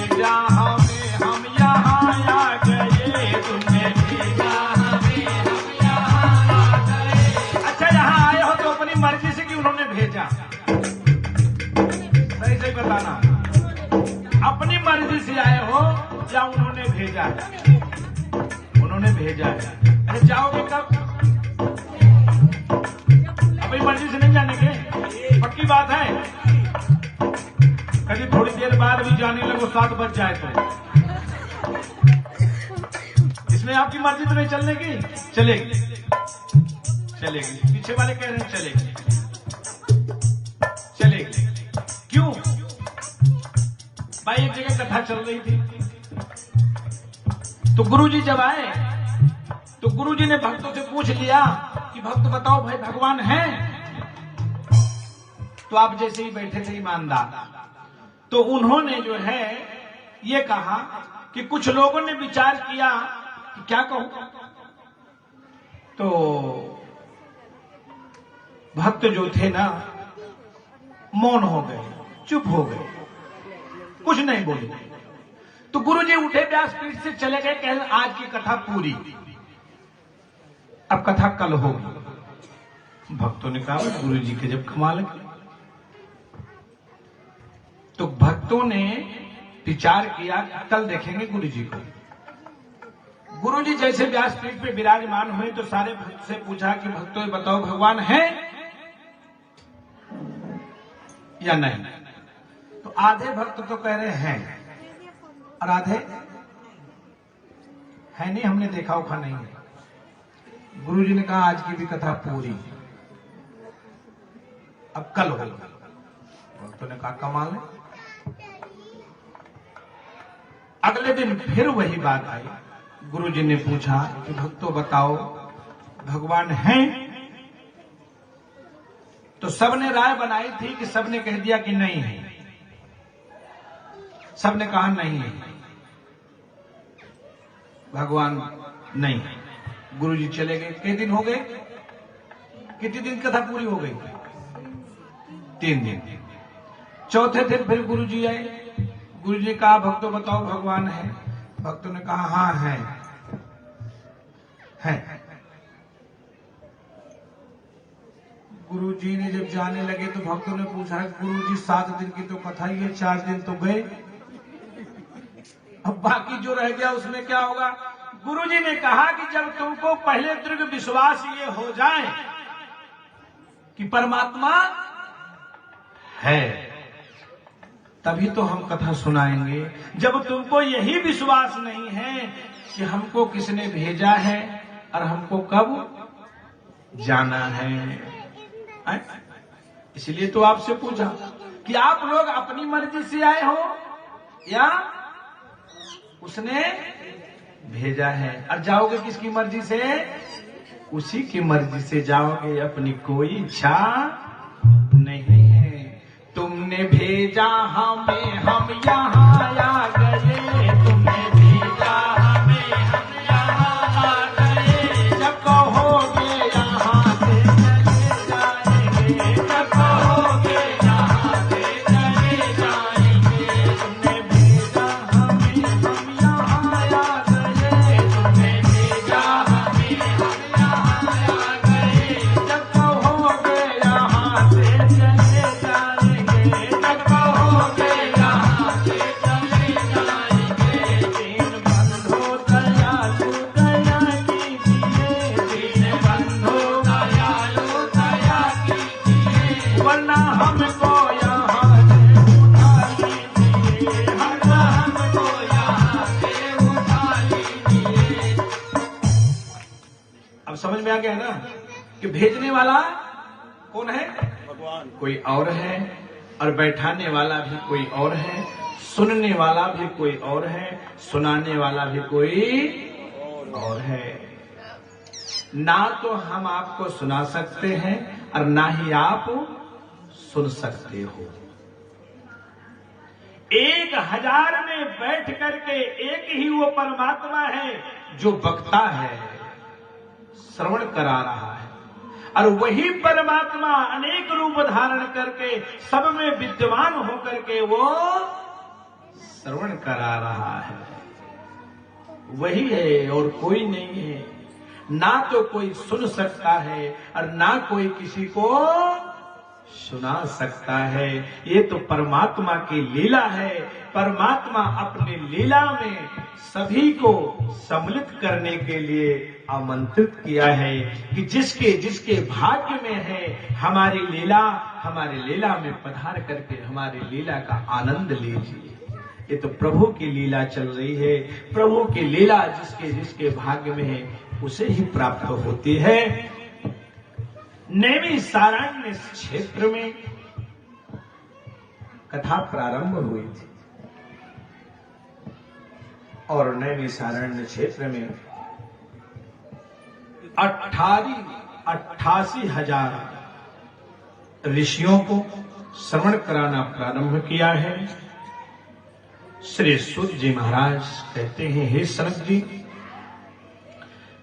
भेजा हमें, हम यहाँ आ गए, तुमने भेजा हमें, हम यहाँ आ गए। अच्छा, यहाँ आए हो तो अपनी मर्जी से कि उन्होंने भेजा? सही सही बताना, अपनी मर्जी से आए हो या उन्होंने भेजा? उन्होंने भेजा है। अरे जाओगे कब? अपनी मर्जी से नहीं जाने के, पक्की बात है। कभी थोड़ी देर बाद भी जाने लगो, 7 बज जाए तो इसमें आपकी मर्जी तो नहीं चलने की? चलेगी, चलेगी। पीछे वाले कह रहे हैं चलेगी, चलेगी। क्यों भाई? एक जगह कथा चल रही थी, तो गुरुजी जब आए तो गुरुजी ने भक्तों से पूछ लिया कि भक्त बताओ भाई भगवान है? तो आप जैसे ही बैठे थे ईमानदार, तो उन्होंने जो है ये कहा कि कुछ लोगों ने विचार किया कि क्या कहूं, तो भक्त जो थे ना मौन हो गए, चुप हो गए, कुछ नहीं बोले। तो गुरुजी उठे, व्यासपीठ से चले गए, कह आज की कथा पूरी, अब कथा कल होगी। भक्तों ने कहा गुरुजी के जब कमाल है। तो भक्तों ने विचार किया कल देखेंगे गुरुजी को। गुरुजी जैसे व्यासपीठ पे विराजमान हुए तो सारे भक्त से पूछा कि भक्तों बताओ भगवान है या नहीं? तो आधे भक्त तो कह रहे हैं और आधे है नहीं, हमने देखा उखा नहीं है। गुरुजी ने कहा आज की भी कथा पूरी, अब कल होगी। भक्तों ने कहा कमाल है। अगले दिन फिर वही बात आई, गुरुजी ने पूछा कि भक्तों बताओ भगवान है? तो सबने राय बनाई थी कि सबने कह दिया कि नहीं है, सबने कहा नहीं है, भगवान नहीं है। गुरुजी चले गए। कितने दिन हो गए? कितने दिन कथा पूरी हो गई? 3 दिन। चौथे दिन फिर गुरुजी आए। गुरुजी ने कहा भक्तों बताओ भगवान है? भक्तों ने कहा हाँ है। गुरुजी ने जब जाने लगे तो भक्तों ने पूछा गुरुजी 7 दिन की तो कथा ही है, 4 दिन तो गए, अब बाकी जो रह गया उसमें क्या होगा? गुरुजी ने कहा कि जब तुमको पहले दृढ़ विश्वास ये हो जाए कि परमात्मा है तभी तो हम कथा सुनाएंगे। जब तुमको यही विश्वास नहीं है कि हमको किसने भेजा है और हमको कब जाना है, इसलिए तो आपसे पूछा कि आप लोग अपनी मर्जी से आए हो या उसने भेजा है? और जाओगे किसकी मर्जी से? उसी की मर्जी से जाओगे, अपनी कोई इच्छा नहीं है। तुमने भेजा हमें, हम यहाँ आ गए, तुमने भेजा हमें, हम यहाँ आ गए। जब कहोगे यहाँ से चले जाएंगे, जब कहोगे यहाँ से चले जाएंगे। तुमने भेजा हमें, हम यहाँ आ गए, तुमने भेजा हमें, हम यहाँ आ गए। जब कहोगे यहाँ से चले जाएंगे, जब कहोगे यहाँ से चले जाएंगे। दीन बंधो दयालु दया कीजिए, दीन बंधो दयालु दया कीजिए, वरना हमको यहाँ से उठा लीजिए, वरना हमको यहाँ से उठा लीजिए। अब समझ में आ गया ना कि भेजने वाला कौन है? भगवान। कोई और है और बैठाने वाला भी कोई और है, सुनने वाला भी कोई और है, सुनाने वाला भी कोई और है। ना तो हम आपको सुना सकते हैं और ना ही आप सुन सकते हो। 1000 में बैठ करके एक ही वो परमात्मा है जो बकता है, श्रवण करा रहा है, और वही परमात्मा अनेक रूप धारण करके सब में विद्यमान होकर के वो श्रवण करा रहा है, वही है और कोई नहीं है। ना तो कोई सुन सकता है और ना कोई किसी को सुना सकता है। ये तो परमात्मा की लीला है। परमात्मा अपनी लीला में सभी को सम्मिलित करने के लिए आमंत्रित किया है कि जिसके जिसके भाग्य में है हमारी लीला में पधार करके हमारी लीला का आनंद लीजिए। ये तो प्रभु की लीला चल रही है। प्रभु की लीला जिसके जिसके भाग्य में है उसे ही प्राप्त होती है। नैमिषारण्य क्षेत्र में कथा प्रारंभ हुई थी और नैमिषारण्य क्षेत्र में 88,000 ऋषियों को श्रवण कराना प्रारंभ किया है। श्री सूत जी महाराज कहते हैं, हे सनक जी,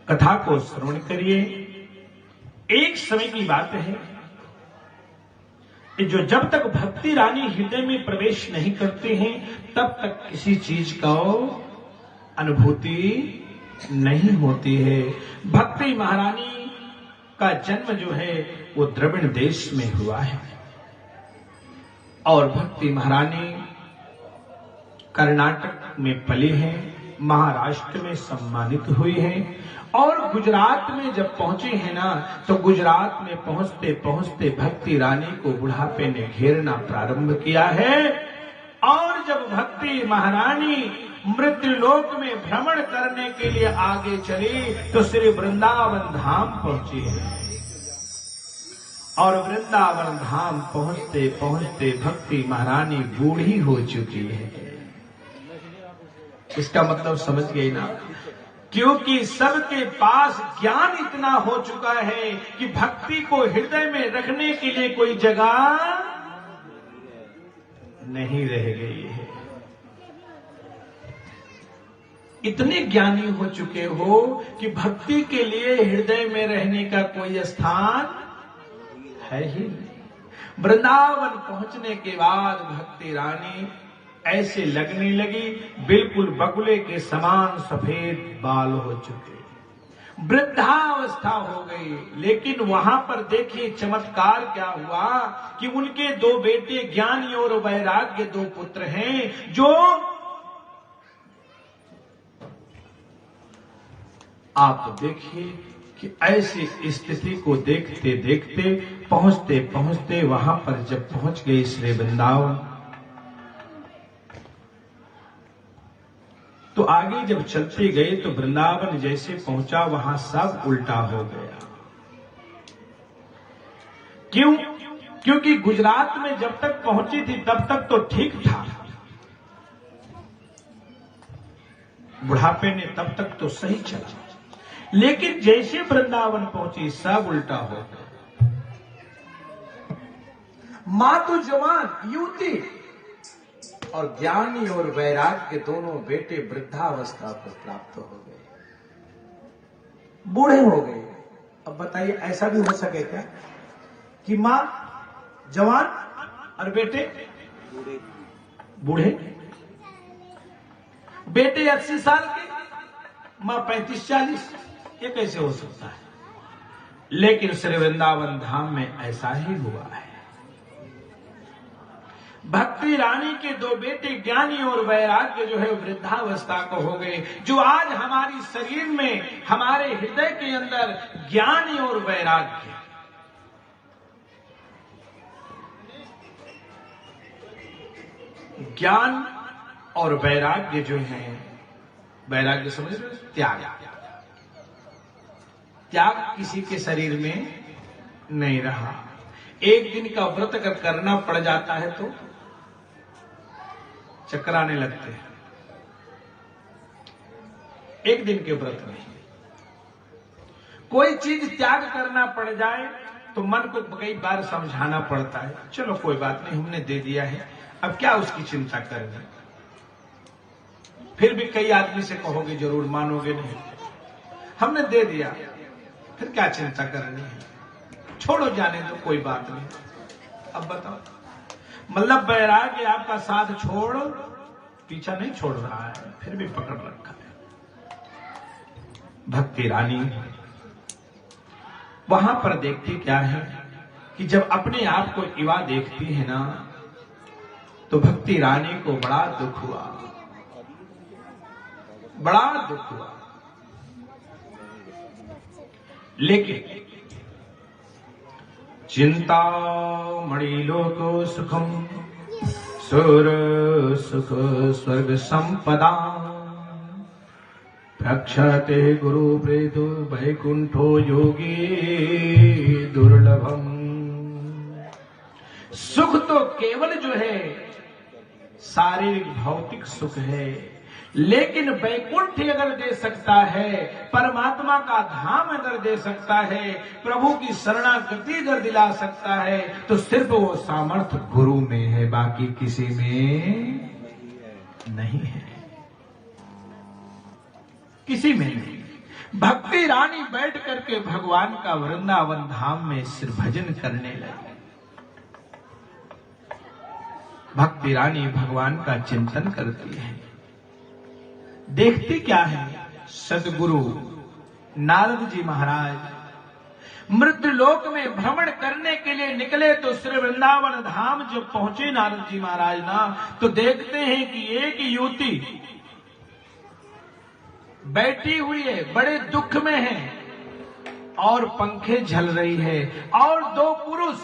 कथा को श्रवण करिए। एक समय की बात है कि जो जब तक भक्ति रानी हृदय में प्रवेश नहीं करते हैं तब तक किसी चीज का अनुभूति नहीं होती है। भक्ति महारानी का जन्म जो है वो द्रविड़ देश में हुआ है और भक्ति महारानी कर्नाटक में पली है, महाराष्ट्र में सम्मानित हुई है और गुजरात में जब पहुंचे हैं ना तो गुजरात में पहुंचते पहुंचते भक्ति रानी को बुढ़ापे ने घेरना प्रारंभ किया है। और जब भक्ति महारानी मृत्युलोक में भ्रमण करने के लिए आगे चली तो श्री वृंदावन धाम पहुंची है और वृंदावन धाम पहुंचते पहुंचते भक्ति महारानी बूढ़ी हो चुकी है। इसका मतलब समझ गए ना, क्योंकि सबके पास ज्ञान इतना हो चुका है कि भक्ति को हृदय में रखने के लिए कोई जगह नहीं रह गई है। इतने ज्ञानी हो चुके हो कि भक्ति के लिए हृदय में रहने का कोई स्थान है ही नहीं। वृंदावन पहुंचने के बाद भक्ति रानी ऐसे लगने लगी बिल्कुल बगुले के समान सफेद बाल हो चुके, वृद्धावस्था हो गई। लेकिन वहां पर देखिए चमत्कार क्या हुआ कि उनके दो बेटे ज्ञानी और वैराग्य दो पुत्र हैं जो आप देखिए कि ऐसी स्थिति को देखते देखते पहुंचते पहुंचते वहां पर जब पहुंच गई श्री वृंदावन तो आगे जब चलते गए तो वृंदावन जैसे पहुंचा वहां सब उल्टा हो गया। क्यों? क्योंकि गुजरात में जब तक पहुंची थी तब तक तो ठीक था, बुढ़ापे ने तब तक तो सही चला, लेकिन जैसे वृंदावन पहुंची सब उल्टा हो गया। मां तो जवान युवती और ज्ञानी और वैराग्य दोनों बेटे वृद्धावस्था को प्राप्त हो गए, बूढ़े हो गए। अब बताइए ऐसा भी हो सके क्या कि मां जवान और बेटे बूढ़े? बेटे 80 साल के, मां 35-40, ये कैसे हो सकता है? लेकिन श्री वृंदावन धाम में ऐसा ही हुआ है। भक्ति रानी के दो बेटे ज्ञानी और वैराग्य जो है वृद्धावस्था को हो गए। जो आज हमारी शरीर में हमारे हृदय के अंदर ज्ञानी और वैराग्य, ज्ञान और वैराग्य जो है, वैराग्य समझ रहे हो? त्याग। त्याग किसी के शरीर में नहीं रहा। एक दिन का व्रत अगर करना पड़ जाता है तो चक्कर आने लगते हैं। एक दिन के व्रत में कोई चीज त्याग करना पड़ जाए तो मन को कई बार समझाना पड़ता है, चलो कोई बात नहीं, हमने दे दिया है, अब क्या उसकी चिंता करनी। फिर भी कई आदमी से कहोगे, जरूर मानोगे नहीं, हमने दे दिया, फिर क्या चिंता करनी है, छोड़ो जाने दो, कोई बात नहीं। अब बताओ, मतलब वैराग्य आपका साथ छोड़ पीछा नहीं छोड़ रहा है, फिर भी पकड़ रखा है। भक्ति रानी वहां पर देखती क्या है कि जब अपने आप को इवा देखती है ना, तो भक्ति रानी को बड़ा दुख हुआ, बड़ा दुख हुआ। लेकिन चिंता मणि लोको सुखम सुर सुख स्वर्ग संपदा प्रक्षते गुरु प्रेतो वैकुंठो योगी दुर्लभम। सुख तो केवल जो है शारीरिक भौतिक सुख है, लेकिन वैकुंठ अगर दे सकता है, परमात्मा का धाम अगर दे सकता है, प्रभु की शरणागति अगर दिला सकता है, तो सिर्फ वो सामर्थ्य गुरु में है, बाकी किसी में नहीं है, किसी में नहीं। भक्ति रानी बैठ करके भगवान का वृंदावन धाम में सिर भजन करने लगी। भक्ति रानी भगवान का चिंतन करती है। देखती क्या है, सदगुरु नारद जी महाराज मृत्युलोक में भ्रमण करने के लिए निकले, तो श्री वृंदावन धाम जब पहुंचे नारद जी महाराज ना, तो देखते हैं कि एक युवती बैठी हुई है, बड़े दुख में है और पंखे झल रही है, और दो पुरुष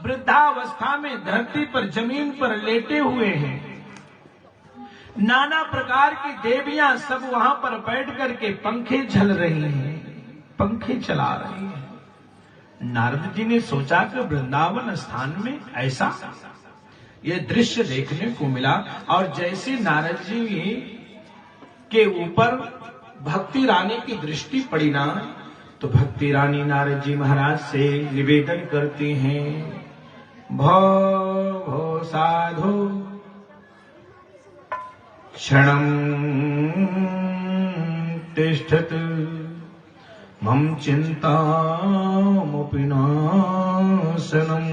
वृद्धावस्था में धरती पर जमीन पर लेटे हुए हैं। नाना प्रकार की देवियां सब वहां पर बैठ करके पंखे झल रही हैं, पंखे चला रही हैं। नारद जी ने सोचा कि वृंदावन स्थान में ऐसा ये दृश्य देखने को मिला, और जैसे नारद जी के ऊपर भक्ति रानी की दृष्टि पड़ी ना, तो भक्ति रानी नारद जी महाराज से निवेदन करती हैं, भो भो साधु क्षणं तिष्ठत मम चिंतामपि नाशनम्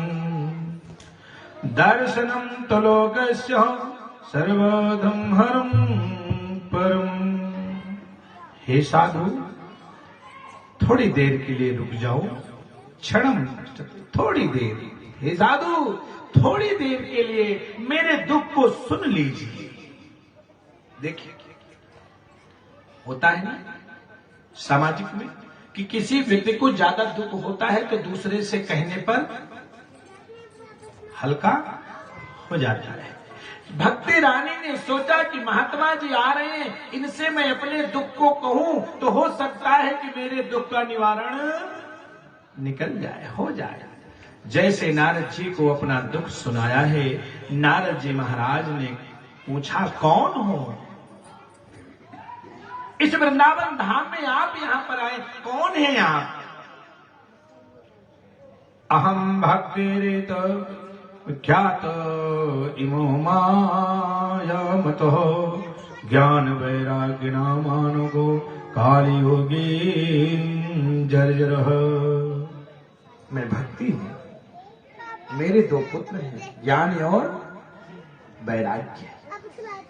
दर्शनं तलोकस्य सर्वधं हरं परम। हे साधु, थोड़ी देर के लिए रुक जाओ, क्षणम, थोड़ी देर। हे साधु, थोड़ी देर के लिए मेरे दुख को सुन लीजिए। देखिए, होता है ना सामाजिक में कि किसी व्यक्ति को ज्यादा दुख होता है तो दूसरे से कहने पर हल्का हो जाता है। भक्ति रानी ने सोचा कि महात्मा जी आ रहे हैं, इनसे मैं अपने दुख को कहूं तो हो सकता है कि मेरे दुख का निवारण निकल जाए, हो जाए। जैसे नारद जी को अपना दुख सुनाया है, नारद जी महाराज ने पूछा, कौन हो? इस वृंदावन धाम में आप यहाँ पर आए, कौन है आप? अहम भक्तिरित ख्यात इमो माया मतो ज्ञान वैराग्य मानुगो काली योगी जर्जर। मैं भक्ति हूं, मेरे दो पुत्र हैं, ज्ञान और वैराग्य।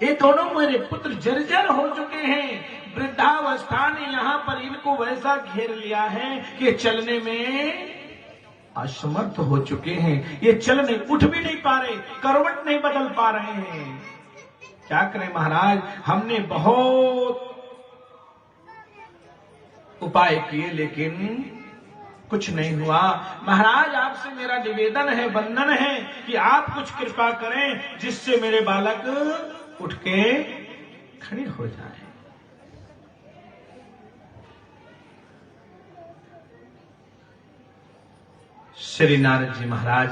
ये दोनों मेरे पुत्र जर्जर हो चुके हैं, वृद्धावस्था ने यहाँ पर इनको वैसा घेर लिया है कि चलने में असमर्थ हो चुके हैं। ये चल नहीं, उठ भी नहीं पा रहे, करवट नहीं बदल पा रहे हैं। क्या करें महाराज, हमने बहुत उपाय किए लेकिन कुछ नहीं हुआ। महाराज आपसे मेरा निवेदन है, वंदन है कि आप कुछ कृपा करें जिससे मेरे बालक उठ के खड़े हो जाए। श्री नारद जी महाराज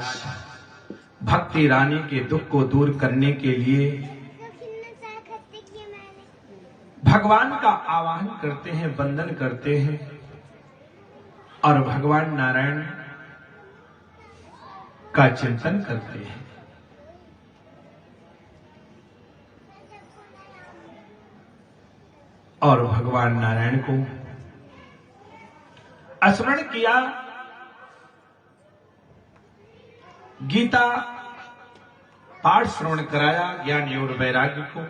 भक्ति रानी के दुख को दूर करने के लिए भगवान का आवाहन करते हैं, वंदन करते हैं और भगवान नारायण का चिंतन करते हैं। और भगवान नारायण को स्मरण किया, गीता पाठ श्रवण कराया ज्ञान और वैराग्य को,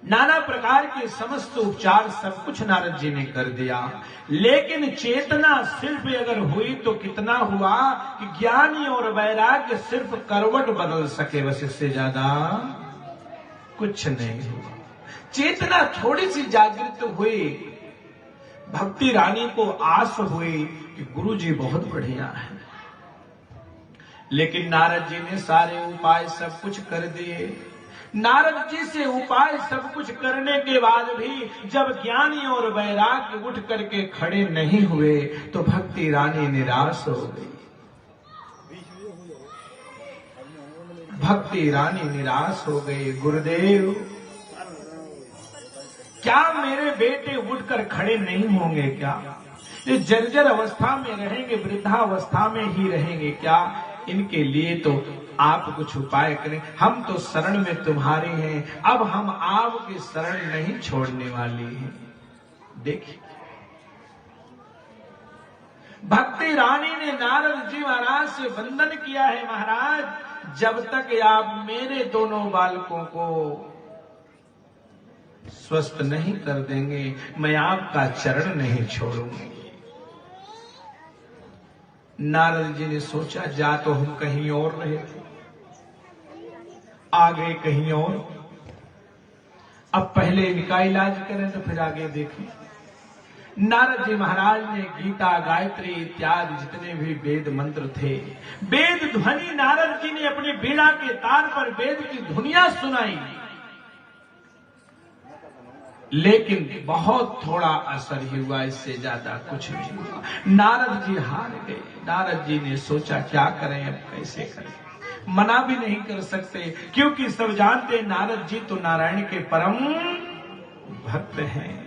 नाना प्रकार के समस्त उपचार सब कुछ नारद जी ने कर दिया, लेकिन चेतना सिर्फ अगर हुई तो कितना हुआ कि ज्ञानी और वैराग्य सिर्फ करवट बदल सके, बस इससे ज्यादा कुछ नहीं हुआ। चेतना थोड़ी सी जागृत हुई, भक्ति रानी को आस हुई कि गुरु जी बहुत बढ़िया है, लेकिन नारद जी ने सारे उपाय सब कुछ कर दिए। नारद जी से उपाय सब कुछ करने के बाद भी जब ज्ञानी और वैराग्य उठ करके खड़े नहीं हुए तो भक्ति रानी निराश हो गई। भक्ति रानी निराश हो गई। गुरुदेव, क्या मेरे बेटे उठकर खड़े नहीं होंगे क्या? ये जर्जर अवस्था में रहेंगे, वृद्धावस्था में ही रहेंगे क्या? इनके लिए तो आप कुछ उपाय करें। हम तो शरण में तुम्हारे हैं, अब हम आपकी शरण नहीं छोड़ने वाली हैं। देखिए, भक्ति रानी ने नारद जी महाराज से वंदन किया है, महाराज जब तक आप मेरे दोनों बालकों को स्वस्थ नहीं कर देंगे मैं आपका चरण नहीं छोड़ूंगी। नारद जी ने सोचा जा तो हम कहीं और रहे थे, आगे कहीं और, अब पहले इनका इलाज करें तो फिर आगे देखें। नारद जी महाराज ने गीता, गायत्री इत्यादि जितने भी वेद मंत्र थे, वेद ध्वनि नारद जी ने अपनी बीड़ा के तार पर वेद की धुनिया सुनाई, लेकिन बहुत थोड़ा असर ही हुआ, इससे ज्यादा कुछ नहीं हुआ। नारद जी हार गए। नारद जी ने सोचा क्या करें, अब कैसे करें, मना भी नहीं कर सकते क्योंकि सब जानते नारद जी तो नारायण के परम भक्त हैं।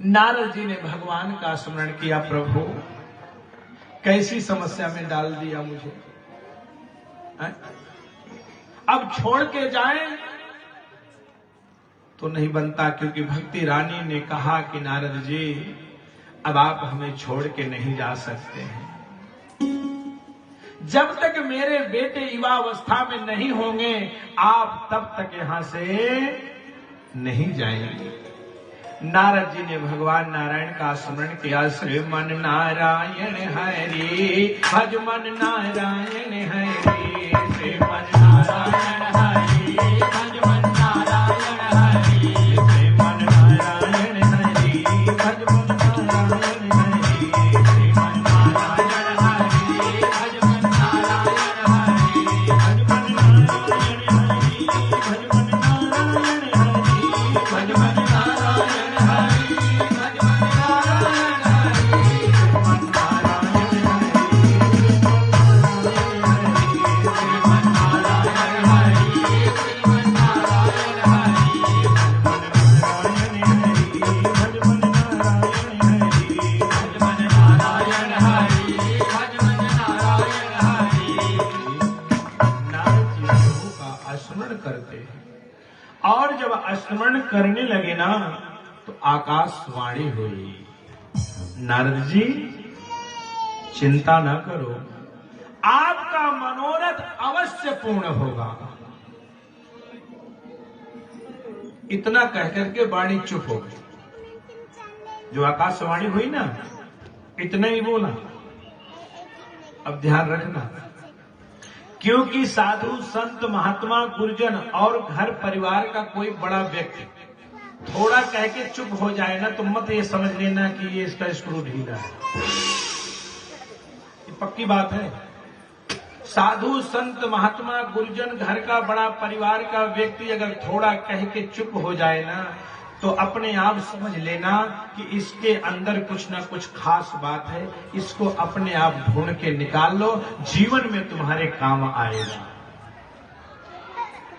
नारद जी ने भगवान का स्मरण किया, प्रभु कैसी समस्या में डाल दिया मुझे, अब छोड़ के जाएं तो नहीं बनता, क्योंकि भक्ति रानी ने कहा कि नारद जी अब आप हमें छोड़ के नहीं जा सकते हैं, जब तक मेरे बेटे युवावस्था में नहीं होंगे आप तब तक यहां से नहीं जाएंगे। नारद जी ने भगवान नारायण का स्मरण किया, श्रीमन नारायण हरि भज मन नारायण हरि, श्रीमन नारायण हरि भज मन नारायण हरि, श्रीमन नारायण हरि भज मन नारायण हरि, श्रीमन नारायण हरि भज मन नारायण हरि, भज मन नारायण हरि भज मन नारायण हरि, भज मन नारायण और जब स्मरण करने लगे ना तो आकाशवाणी हुई, नारद जी चिंता न करो, आपका मनोरथ अवश्य पूर्ण होगा। इतना कहकर के वाणी चुप हो गई। जो आकाशवाणी हुई ना इतना ही बोला। अब ध्यान रखना, क्योंकि साधु संत महात्मा गुरुजन और घर परिवार का कोई बड़ा व्यक्ति थोड़ा कह के चुप हो जाए ना तो मत ये समझ लेना कि ये इसका स्क्रू ढीला है, ये पक्की बात है। साधु संत महात्मा गुरुजन घर का बड़ा परिवार का व्यक्ति अगर थोड़ा कह के चुप हो जाए ना तो अपने आप समझ लेना कि इसके अंदर कुछ ना कुछ खास बात है, इसको अपने आप ढूंढ के निकाल लो, जीवन में तुम्हारे काम आएगा।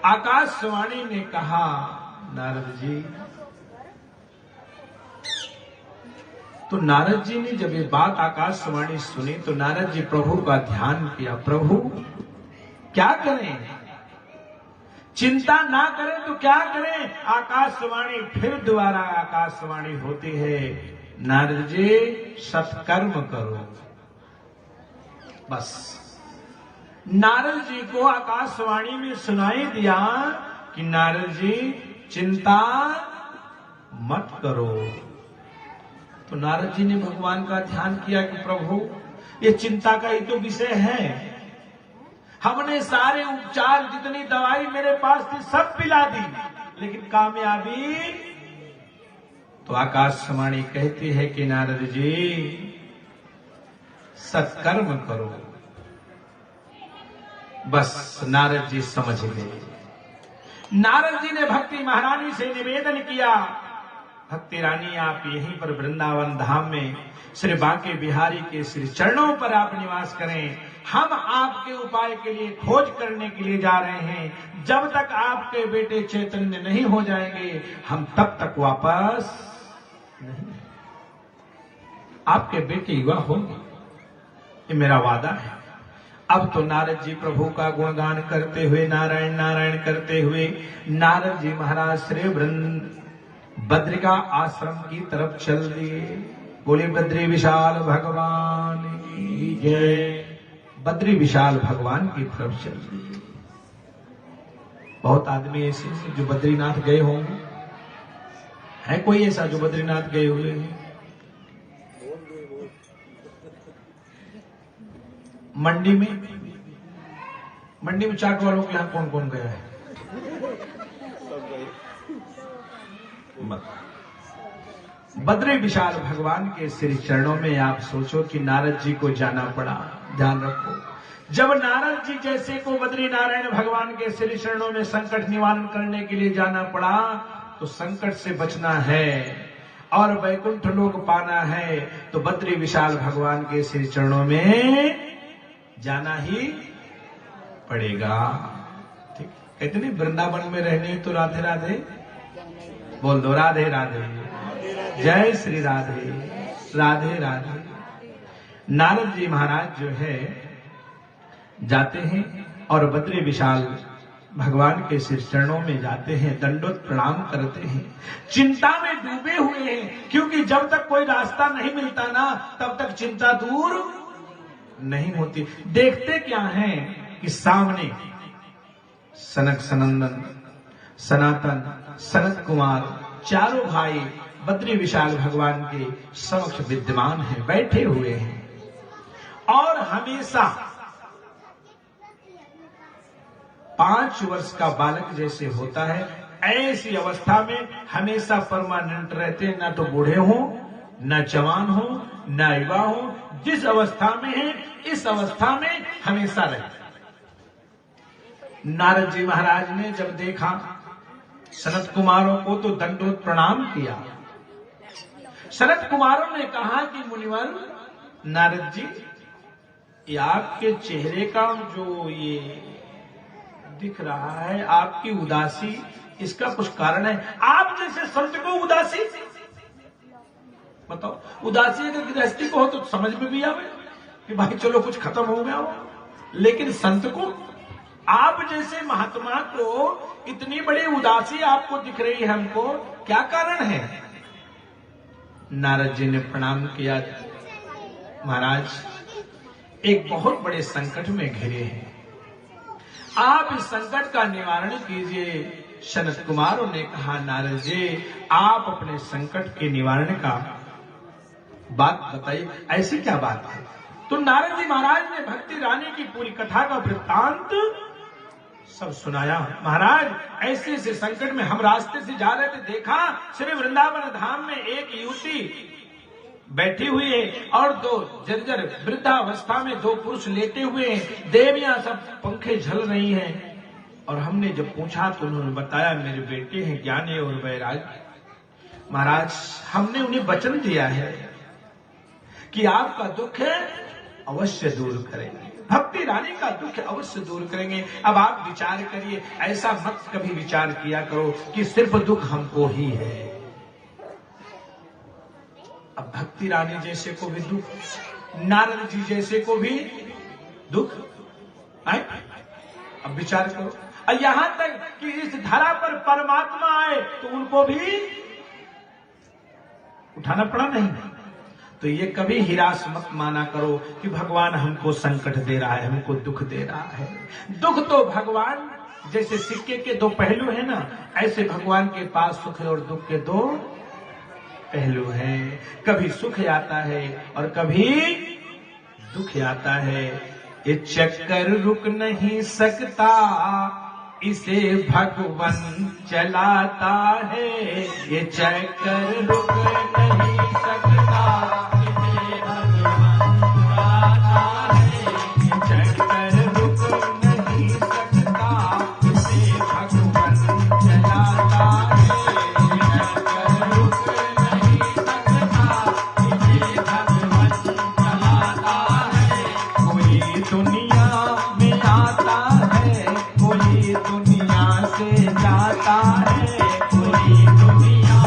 आकाशवाणी ने कहा, नारद जी, तो नारद जी ने जब ये बात आकाशवाणी सुनी तो नारद जी प्रभु का ध्यान किया, प्रभु क्या करें, चिंता ना करें तो क्या करें। आकाशवाणी फिर दोबारा आकाशवाणी होती है, नारद जी सत्कर्म करो। बस नारद जी को आकाशवाणी में सुनाई दिया कि नारद जी चिंता मत करो। तो नारद जी ने भगवान का ध्यान किया कि प्रभु ये चिंता का ही तो विषय है। हमने सारे उपचार, जितनी दवाई मेरे पास थी सब पिला दी, लेकिन कामयाबी। तो आकाशवाणी कहती है कि नारद जी सत्कर्म करो। बस नारद जी समझ गए। नारद जी ने भक्ति महारानी से निवेदन किया, भक्ति रानी आप यहीं पर वृंदावन धाम में श्री बांके बिहारी के श्री चरणों पर आप निवास करें। हम आपके उपाय के लिए खोज करने के लिए जा रहे हैं। जब तक आपके बेटे चैतन्य नहीं हो जाएंगे हम तब तक वापस नहीं। आपके बेटे युवा होंगे, ये मेरा वादा है। अब तो नारद जी प्रभु का गुणगान करते हुए, नारायण नारायण करते हुए नारद जी महाराज श्री बद्रिका आश्रम की तरफ चल दिए। बोले बद्री विशाल भगवान की जय। बद्री विशाल भगवान की तरफ चल दिए। बहुत आदमी ऐसे हैं जो बद्रीनाथ गए होंगे। है कोई ऐसा जो बद्रीनाथ गए हुए हैं? मंडी में चाट वालों के यहां कौन कौन गया है? बद्री विशाल भगवान के श्री चरणों में आप सोचो कि नारद जी को जाना पड़ा। ध्यान रखो, जब नारद जी जैसे को बद्री नारायण भगवान के श्री चरणों में संकट निवारण करने के लिए जाना पड़ा, तो संकट से बचना है और वैकुंठ लोक पाना है तो बद्री विशाल भगवान के श्री चरणों में जाना ही पड़ेगा। ठीक, कहते नहीं वृंदावन में रहने तो राधे राधे बोल दो, राधे राधे, जय श्री राधे, राधे राधे। नारद जी महाराज जो है जाते हैं और बद्री विशाल भगवान के श्री चरणों में जाते हैं, दंडोत प्रणाम करते हैं। चिंता में डूबे हुए हैं, क्योंकि जब तक कोई रास्ता नहीं मिलता ना तब तक चिंता दूर नहीं होती। देखते क्या है कि सामने सनक सनंदन, सनातन, सनत कुमार चारों भाई बद्री विशाल भगवान के समक्ष विद्यमान हैं, बैठे हुए हैं। और हमेशा 5 वर्ष का बालक जैसे होता है ऐसी अवस्था में हमेशा परमानेंट रहते हैं। ना तो बूढ़े हो, ना जवान हो, ना युवा हो, जिस अवस्था में है इस अवस्था में हमेशा रहते। नारद जी महाराज ने जब देखा सनत कुमारों को तो दंडोत प्रणाम किया। सनत कुमारों ने कहा कि मुनिवर नारद जी, ये आपके चेहरे का जो ये दिख रहा है आपकी उदासी, इसका कुछ कारण है? आप जैसे संत को उदासी, बताओ उदासी अगर गृहस्थी को हो तो समझ में भी आवे कि भाई चलो कुछ खत्म हो गया हो, लेकिन संत को, आप जैसे महात्मा को इतनी बड़ी उदासी आपको दिख रही है, हमको क्या कारण है? नारद जी ने प्रणाम किया, महाराज एक बहुत बड़े संकट में घिरे हैं, आप इस संकट का निवारण कीजिए। सनत कुमारों ने कहा नारद जी आप अपने संकट के निवारण का बात बताइए, ऐसी क्या बात है? तो नारद जी महाराज ने भक्ति रानी की पूरी कथा का वृत्तांत सब सुनाया। महाराज ऐसे ऐसे संकट में हम रास्ते से जा रहे थे, देखा श्री वृंदावन धाम में एक युवती बैठी हुई है और 2 जर्जर वृद्धावस्था में 2 पुरुष लेटे हुए हैं, देवियां सब पंखे झल रही हैं। और हमने जब पूछा तो उन्होंने बताया मेरे बेटे हैं ज्ञानी और वैराग्य। महाराज हमने उन्हें वचन दिया है कि आपका दुख है अवश्य दूर करेंगे, भक्ति रानी का दुख अवश्य दूर करेंगे। अब आप विचार करिए, ऐसा मत कभी विचार किया करो कि सिर्फ दुख हमको ही है। अब भक्ति रानी जैसे को भी दुख, नारद जी जैसे को भी दुख है। अब विचार करो, और यहां तक कि इस धरा पर परमात्मा आए तो उनको भी उठाना पड़ा नहीं। तो ये कभी हिरास मत माना करो कि भगवान हमको संकट दे रहा है, हमको दुख दे रहा है। दुख तो भगवान जैसे सिक्के के दो पहलू है ना, ऐसे भगवान के पास सुख और दुख के दो पहलू हैं। कभी सुख आता है और कभी दुख आता है। ये चक्कर रुक नहीं सकता, इसे भगवान चलाता है। ये चक्कर रुक नहीं सकता, इसे भगवान चलाता है। ये चक्कर रुक नहीं सकता, इसे भगवान चलाता है। ये चक्कर रुक नहीं सकता, इसे भगवान चलाता है। कोई दुनिया में आता है, कोई दुनिया से जाता है। कोई दुनिया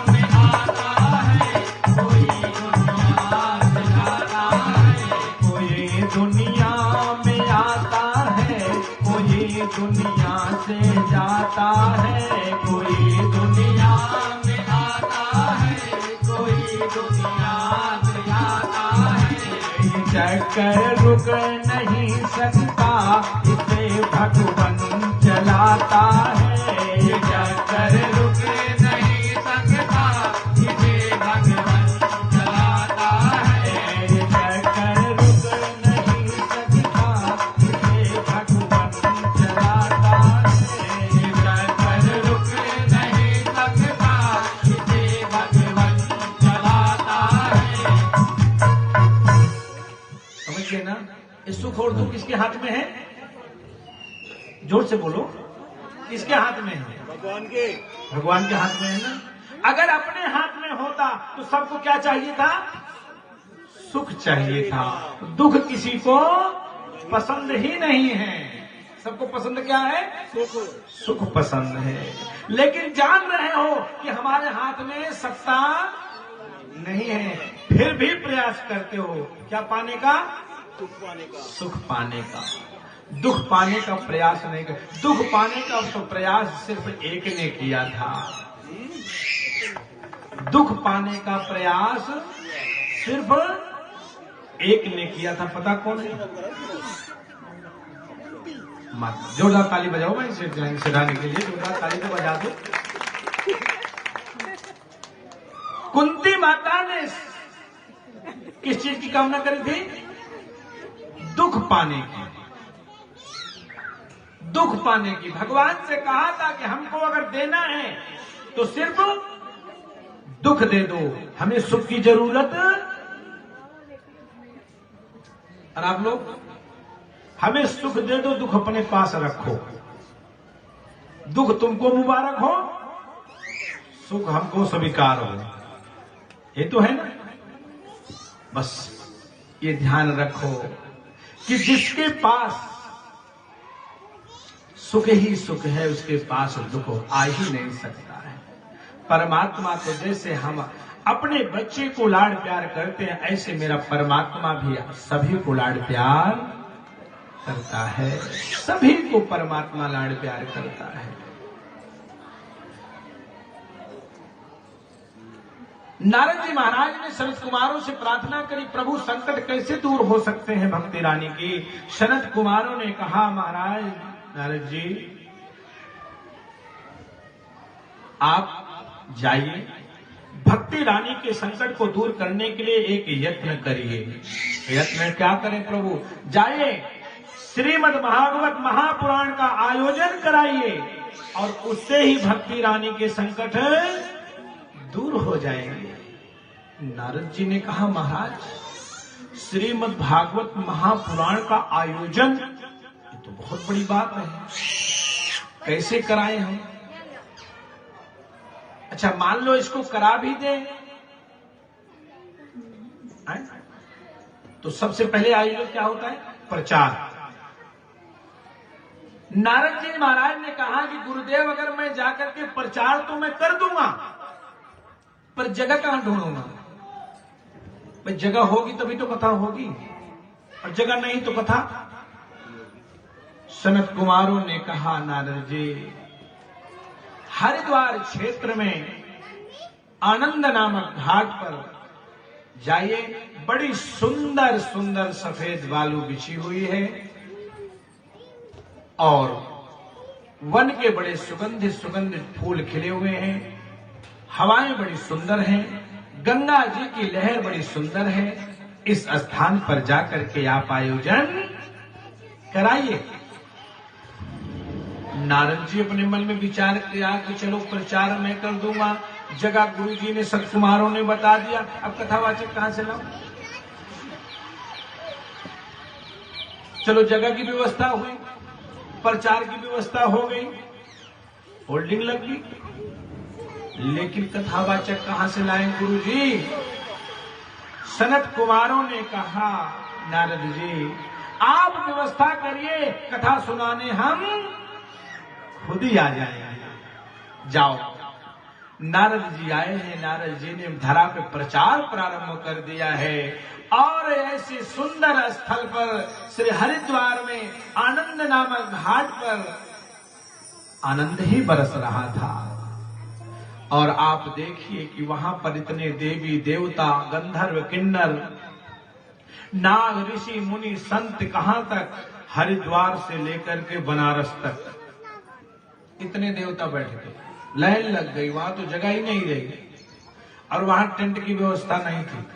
में आता है, कोई दुनिया से जाता है। कोई दुनिया में आता है, कोई दुनिया से जाता है। कोई दुनिया में आता है, कोई दुनिया से जाता है। ये चक्कर रुक नहीं सकता, इसे भगवान चलाता है। ये चक्कर रुक नहीं सकता, इसे भगवान चलाता है। ये चक्कर रुक नहीं सकता, इसे भगवान चलाता है। ये चक्कर रुक नहीं सकता, इसे भगवान चलाता है। समझ गए ना? ये सुख और दुख किसके हाथ में है? जोर से बोलो, किसके हाथ में है? भगवान के हाथ में है ना। अगर अपने हाथ में होता तो सबको क्या चाहिए था? सुख चाहिए था। दुख किसी को पसंद ही नहीं है। सबको पसंद क्या है? सुख पसंद है। लेकिन जान रहे हो कि हमारे हाथ में सत्ता नहीं है, फिर भी प्रयास करते हो क्या पाने का? सुख पाने का। दुख पाने का प्रयास नहीं कर। दुख पाने का तो प्रयास सिर्फ एक ने किया था। दुख पाने का प्रयास सिर्फ एक ने किया था। पता कौन है? माता। जोरदार ताली बजाओ भाई सिखाने के लिए। जोरदार ताली तो बजा दो। कुंती माता ने किस चीज की कामना करी थी? दुख पाने की। दुख पाने की। भगवान से कहा था कि हमको अगर देना है तो सिर्फ दुख दे दो, हमें सुख की जरूरत। और आप लोग हमें सुख दे दो, दुख अपने पास रखो। दुख तुमको मुबारक हो, सुख हमको स्वीकार हो। ये तो है ना। बस ये ध्यान रखो कि जिसके पास सुख ही सुख है, उसके पास दुख आ ही नहीं सकता है। परमात्मा तो जैसे हम अपने बच्चे को लाड़ प्यार करते हैं, ऐसे मेरा परमात्मा भी सभी को लाड़ प्यार करता है। सभी को परमात्मा लाड़ प्यार करता है। नारद जी महाराज ने सनत कुमारों से प्रार्थना करी, प्रभु संकट कैसे दूर हो सकते हैं भक्ति रानी की। सनत कुमारों ने कहा, महाराज नारद जी आप जाइए, भक्ति रानी के संकट को दूर करने के लिए एक यत्न करिए। यत्न क्या करें प्रभु? जाइए श्रीमद् भागवत महापुराण का आयोजन कराइए और उससे ही भक्ति रानी के संकट दूर हो जाएंगे। नारद जी ने कहा, महाराज श्रीमद् भागवत महापुराण का आयोजन ये तो बहुत बड़ी बात है, कैसे कराएं हम? अच्छा मान लो इसको करा भी दें तो सबसे पहले आयोजन क्या होता है? प्रचार। नारद जी महाराज ने कहा कि गुरुदेव अगर मैं जाकर के प्रचार तो मैं कर दूंगा, पर जगह कहां ढूंढूंगा? भाई जगह होगी तभी तो कथा होगी, और जगह नहीं तो कथा। सनत कुमारों ने कहा, नारद जी हरिद्वार क्षेत्र में आनंद नामक घाट पर जाइए, बड़ी सुंदर सुंदर सफेद बालू बिछी हुई है और वन के बड़े सुगंधित सुगंधित फूल खिले हुए हैं, हवाएं बड़ी सुंदर हैं, गंगा जी की लहर बड़ी सुंदर है। इस स्थान पर जाकर के आप आयोजन कराइए। नारद जी अपने मन में विचार किया कि चलो प्रचार मैं कर दूंगा, जगह गुरु जी ने सत कुमारों ने बता दिया, अब कथावाचक कहां से लाऊं? चलो जगह की व्यवस्था हुई, प्रचार की व्यवस्था हो गई, होल्डिंग लग गई, लेकिन कथावाचक कहां से लाएं गुरु जी? सनत कुमारों ने कहा नारद जी आप व्यवस्था करिए, कथा सुनाने हम खुद ही आ जाएंगे, जाओ। नारद जी आए हैं, नारद जी ने धरा पे प्रचार प्रारंभ कर दिया है और ऐसे सुंदर स्थल पर श्री हरिद्वार में आनंद नामक घाट पर आनंद ही बरस रहा था। और आप देखिए कि वहां पर इतने देवी देवता, गंधर्व, किन्नर, नाग, ऋषि, मुनि, संत, कहां तक, हरिद्वार से लेकर के बनारस तक इतने देवता बैठ गए, लाइन लग गई, वहां तो जगह ही नहीं रही और वहां टेंट की व्यवस्था नहीं थी।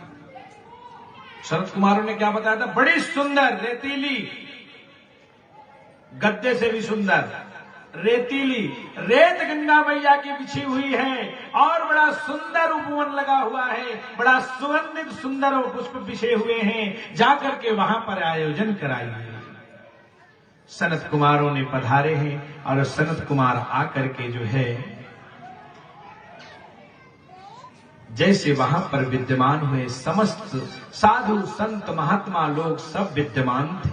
शरद कुमारों ने क्या बताया था? बड़ी सुंदर रेतीली, गद्दे से भी सुंदर रेतीली रेत गंगा मैया की बिछी हुई है और बड़ा सुंदर उपवन लगा हुआ है, बड़ा सुगंधित सुंदर पुष्प बिछे हुए हैं। जाकर के वहां पर आयोजन कराइए। सनत कुमारों ने पधारे हैं और सनत कुमार आकर के जो है जैसे वहां पर विद्यमान हुए, समस्त साधु संत महात्मा लोग सब विद्यमान थे।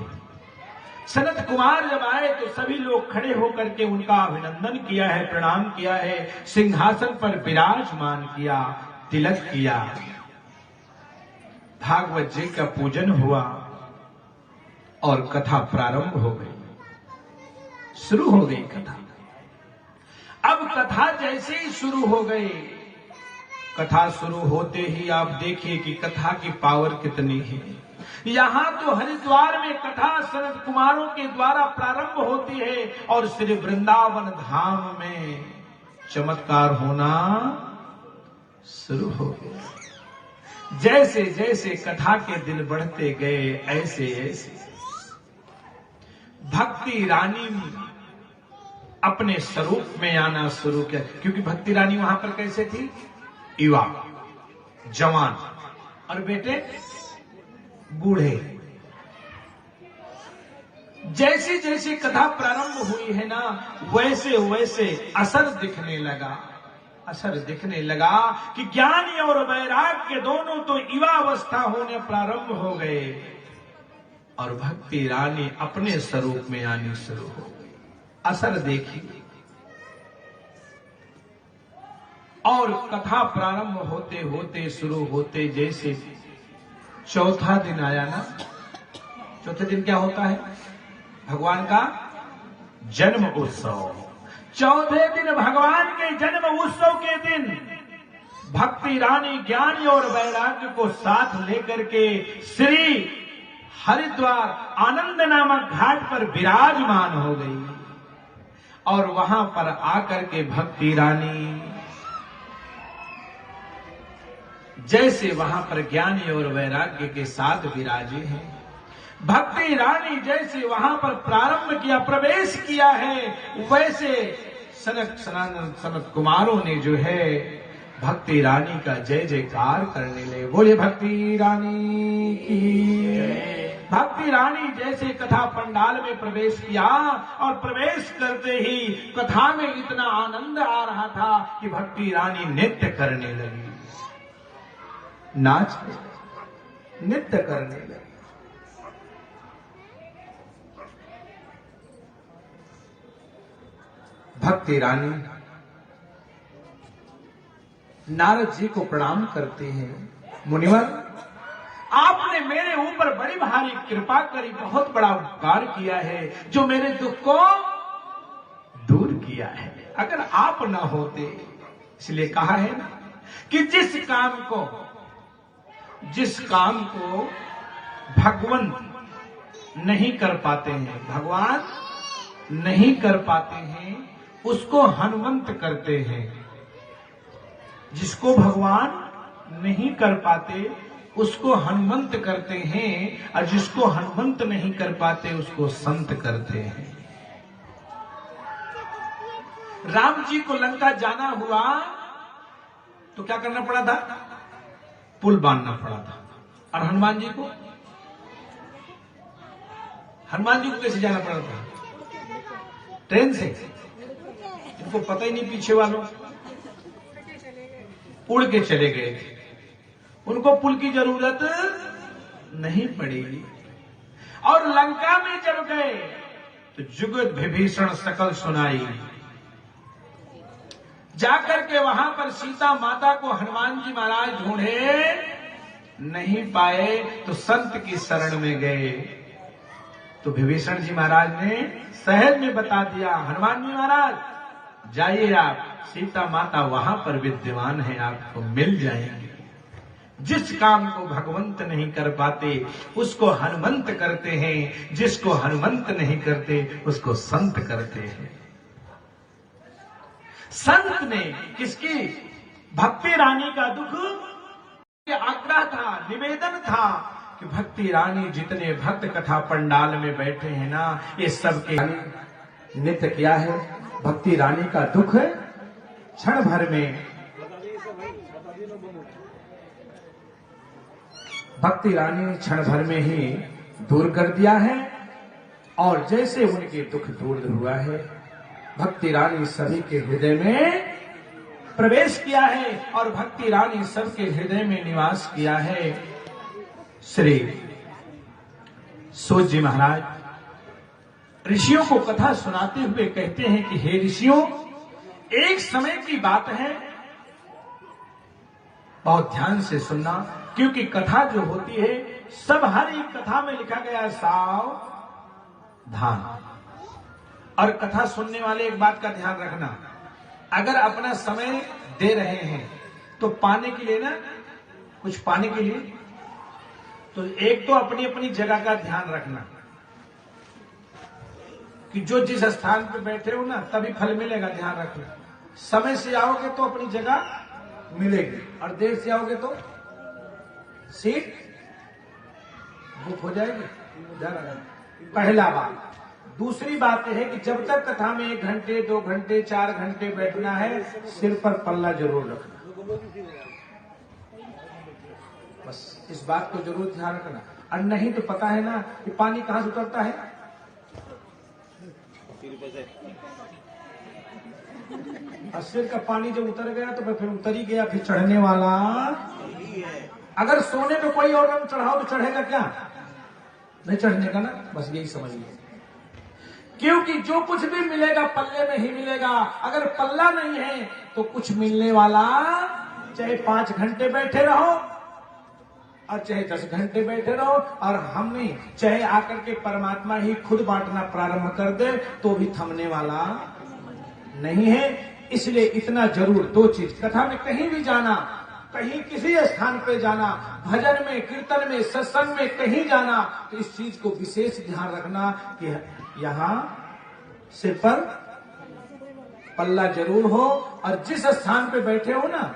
सनत कुमार जब आए तो सभी लोग खड़े होकर के उनका अभिनंदन किया है, प्रणाम किया है, सिंहासन पर विराजमान किया, तिलक किया, भागवत जी का पूजन हुआ और कथा प्रारंभ हो गई, शुरू हो गई कथा। अब कथा जैसे ही शुरू हो गई, कथा शुरू होते ही आप देखिए कि कथा की पावर कितनी है। यहां तो हरिद्वार में कथा सनत कुमारों के द्वारा प्रारंभ होती है और श्री वृंदावन धाम में चमत्कार होना शुरू हो गया। जैसे जैसे कथा के दिन बढ़ते गए, ऐसे ऐसे भक्ति रानी अपने स्वरूप में आना शुरू किया। क्योंकि भक्ति रानी वहां पर कैसे थी? युवा, जवान और बेटे बूढ़े। जैसे जैसे कथा प्रारंभ हुई है ना, वैसे वैसे असर दिखने लगा, असर दिखने लगा कि ज्ञानी और वैराग्य दोनों तो युवा अवस्था होने प्रारंभ हो गए और भक्ति रानी अपने स्वरूप में आनी शुरू हो गई। असर देखिए। और कथा प्रारंभ होते होते शुरू होते जैसे चौथा दिन आया ना, चौथे दिन क्या होता है? भगवान का जन्म उत्सव। चौथे दिन भगवान के जन्म उत्सव के दिन भक्ति रानी ज्ञानी और वैराग्य को साथ लेकर के श्री हरिद्वार आनंद नामक घाट पर विराजमान हो गई और वहां पर आकर के भक्ति रानी जैसे वहां पर ज्ञानी और वैराग्य के साथ विराजे हैं, भक्ति रानी जैसे वहां पर प्रारंभ किया, प्रवेश किया है, वैसे सनत कुमारों ने जो है भक्ति रानी का जय जयकार करने लगे। बोले भक्ति रानी की। भक्ति रानी जैसे कथा पंडाल में प्रवेश किया और प्रवेश करते ही कथा में इतना आनंद आ रहा था कि भक्ति रानी नृत्य करने लगी, नाच नृत्य करने लगी। भक्ति रानी नारद जी को प्रणाम करते हैं। मुनिवर, आपने मेरे ऊपर बड़ी भारी कृपा करी, बहुत बड़ा उपकार किया है, जो मेरे दुख को दूर किया है। अगर आप ना होते, इसलिए कहा है ना कि जिस काम को भगवान नहीं कर पाते हैं, भगवान नहीं कर पाते हैं उसको हनुमंत करते हैं। जिसको भगवान नहीं कर पाते उसको हनुमंत करते हैं, और जिसको हनुमंत नहीं कर पाते उसको संत करते हैं। राम जी को लंका जाना हुआ तो क्या करना पड़ा था? पुल बांधना पड़ा था। और हनुमान जी को कैसे जाना पड़ा था? ट्रेन से। इनको पता ही नहीं, पीछे वालों उड़ के चले गए थे, उनको पुल की जरूरत नहीं पड़ी। और लंका में जब गए तो जुगत विभीषण सकल सुनाई। जाकर के वहां पर सीता माता को हनुमान जी महाराज ढूंढे, नहीं पाए तो संत की शरण में गए। तो विभीषण जी महाराज ने सहज में बता दिया, हनुमान जी महाराज जाइए, आप सीता माता वहां पर विद्यमान है, आपको मिल जाएंगे। जिस काम को भगवंत नहीं कर पाते उसको हनुमंत करते हैं, जिसको हनुमंत नहीं करते उसको संत करते हैं। संत ने किसकी? भक्ति रानी का दुख आग्रह था, निवेदन था कि भक्ति रानी जितने भक्त कथा पंडाल में बैठे हैं ना, ये सब के नित्य क्या है? भक्ति रानी का दुख क्षण भर में, भक्ति रानी क्षण भर में ही दूर कर दिया है। और जैसे उनके दुख दूर हुआ है, भक्ति रानी सभी के हृदय में प्रवेश किया है और भक्ति रानी सबके हृदय में निवास किया है। श्री सूत जी महाराज ऋषियों को कथा सुनाते हुए कहते हैं कि हे ऋषियों, एक समय की बात है, बहुत ध्यान से सुनना, क्योंकि कथा जो होती है सब हर एक कथा में लिखा गया है सावधान। और कथा सुनने वाले एक बात का ध्यान रखना, अगर अपना समय दे रहे हैं तो पाने के लिए ना, कुछ पाने के लिए, तो एक तो अपनी अपनी जगह का ध्यान रखना कि जो जिस स्थान पे बैठे हो ना तभी फल मिलेगा, ध्यान रखना। समय से आओगे तो अपनी जगह मिलेगी, और देर से आओगे तो सीट बुक हो जाएगी, ध्यान रखना। पहला बात। दूसरी बात यह है कि जब तक कथा में 1 घंटे 2 घंटे 4 घंटे बैठना है, सिर पर पल्ला जरूर रखना, बस इस बात को जरूर ध्यान रखना। और नहीं तो पता है ना कि पानी कहां से उतरता है? और सिर का पानी जब उतर गया तो फिर उतर ही गया, फिर चढ़ने वाला। अगर सोने पे कोई और रंग चढ़ाओ तो चढ़ेगा क्या? नहीं चढ़ने का ना, बस यही समझिए। क्योंकि जो कुछ भी मिलेगा पल्ले में ही मिलेगा। अगर पल्ला नहीं है तो कुछ मिलने वाला, चाहे 5 घंटे बैठे रहो और चाहे 10 घंटे बैठे रहो, और हम नहीं, चाहे आकर के परमात्मा ही खुद बांटना प्रारंभ कर दे तो भी थमने वाला नहीं है। इसलिए इतना जरूर 2 चीज, कथा में कहीं भी जाना, कहीं किसी स्थान पे जाना, भजन में, कीर्तन में, सत्संग में कहीं जाना, तो इस चीज को विशेष ध्यान रखना कि यहां सिर पर पल्ला जरूर हो। और जिस स्थान पे बैठे हो ना,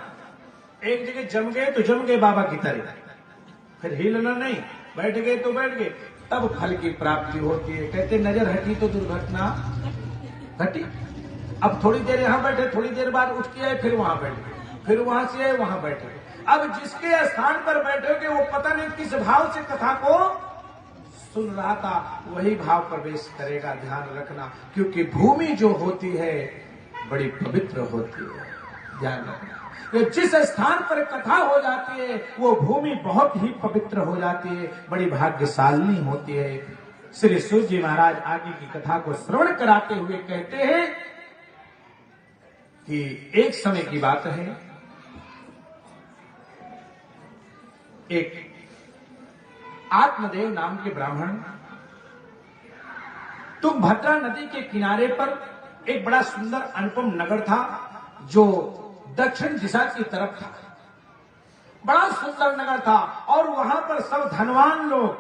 एक जगह जम गए तो जम गए बाबा की तरह, फिर हिलना नहीं, बैठ गए तो बैठ गए, तब फल की प्राप्ति होती है। कहते नजर हटी तो दुर्घटना घटी। अब थोड़ी देर यहां बैठे, थोड़ी देर बाद उठ के आए, फिर वहां बैठ गए, फिर वहां से आए वहां बैठे। अब जिसके स्थान पर बैठोगे वो पता नहीं किस भाव से कथा को सुन रहा था, वही भाव प्रवेश करेगा, ध्यान रखना। क्योंकि भूमि जो होती है बड़ी पवित्र होती है, ध्यान रखना। तो जिस स्थान पर कथा हो जाती है वो भूमि बहुत ही पवित्र हो जाती है, बड़ी भाग्यशालिनी होती है। श्री सूत जी महाराज आगे की कथा को श्रवण कराते हुए कहते हैं कि एक समय की बात है, एक आत्मदेव नाम के ब्राह्मण तुंगभद्रा नदी के किनारे पर एक बड़ा सुंदर अनुपम नगर था जो दक्षिण दिशा की तरफ था। बड़ा सुंदर नगर था और वहां पर सब धनवान लोग,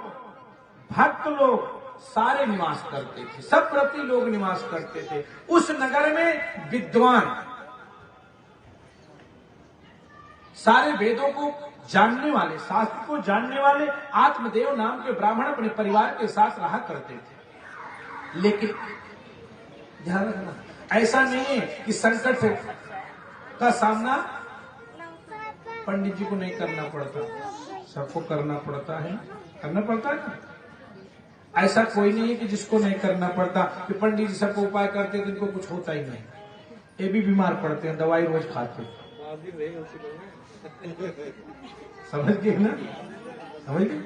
भक्त लोग, सारे निवास करते थे, सब प्रति लोग निवास करते थे। उस नगर में विद्वान, सारे वेदों को जानने वाले, शास्त्र को जानने वाले आत्मदेव नाम के ब्राह्मण अपने परिवार के साथ रहा करते थे। लेकिन ध्यान रखना, ऐसा नहीं है कि संकट का सामना पंडित जी को नहीं करना पड़ता, सबको करना पड़ता है, करना पड़ता है ना। ऐसा कोई नहीं है कि जिसको नहीं करना पड़ता, कि पंडित जी सबको उपाय करते तो इनको कुछ होता ही नहीं। ये भी बीमार पड़ते हैं, दवाई रोज खाते, समझ गए ना, समझ गए।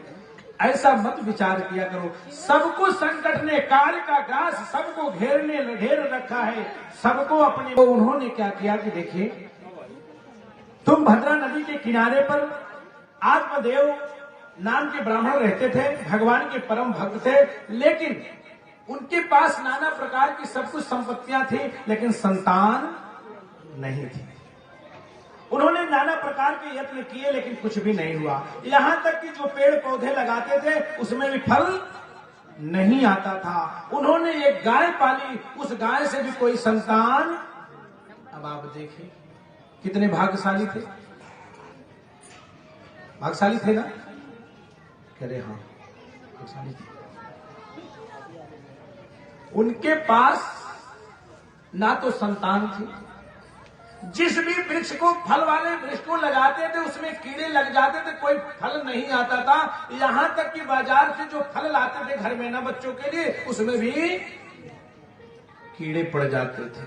ऐसा मत विचार किया करो। सबको संकट ने कार्य का ग्रास सबको घेर रखा है, सबको अपने। तो उन्होंने क्या किया कि देखिए, तुम भद्रा नदी के किनारे पर आत्मदेव नाम के ब्राह्मण रहते थे, भगवान के परम भक्त थे, लेकिन उनके पास नाना प्रकार की सब कुछ संपत्तियां थी, लेकिन संतान नहीं थी। उन्होंने नाना प्रकार के यत्न किए, लेकिन कुछ भी नहीं हुआ। यहां तक कि जो पेड़ पौधे लगाते थे उसमें भी फल नहीं आता था। उन्होंने एक गाय पाली, उस गाय से भी कोई संतान। अब आप देखिए कितने भाग्यशाली थे, भाग्यशाली थे ना, कह रहे हाँ भाग्यशाली थे। उनके पास ना तो संतान थी, जिस भी वृक्ष को, फल वाले वृक्ष को लगाते थे उसमें कीड़े लग जाते थे, कोई फल नहीं आता था। यहां तक कि बाजार से जो फल लाते थे घर में ना बच्चों के लिए, उसमें भी कीड़े पड़ जाते थे,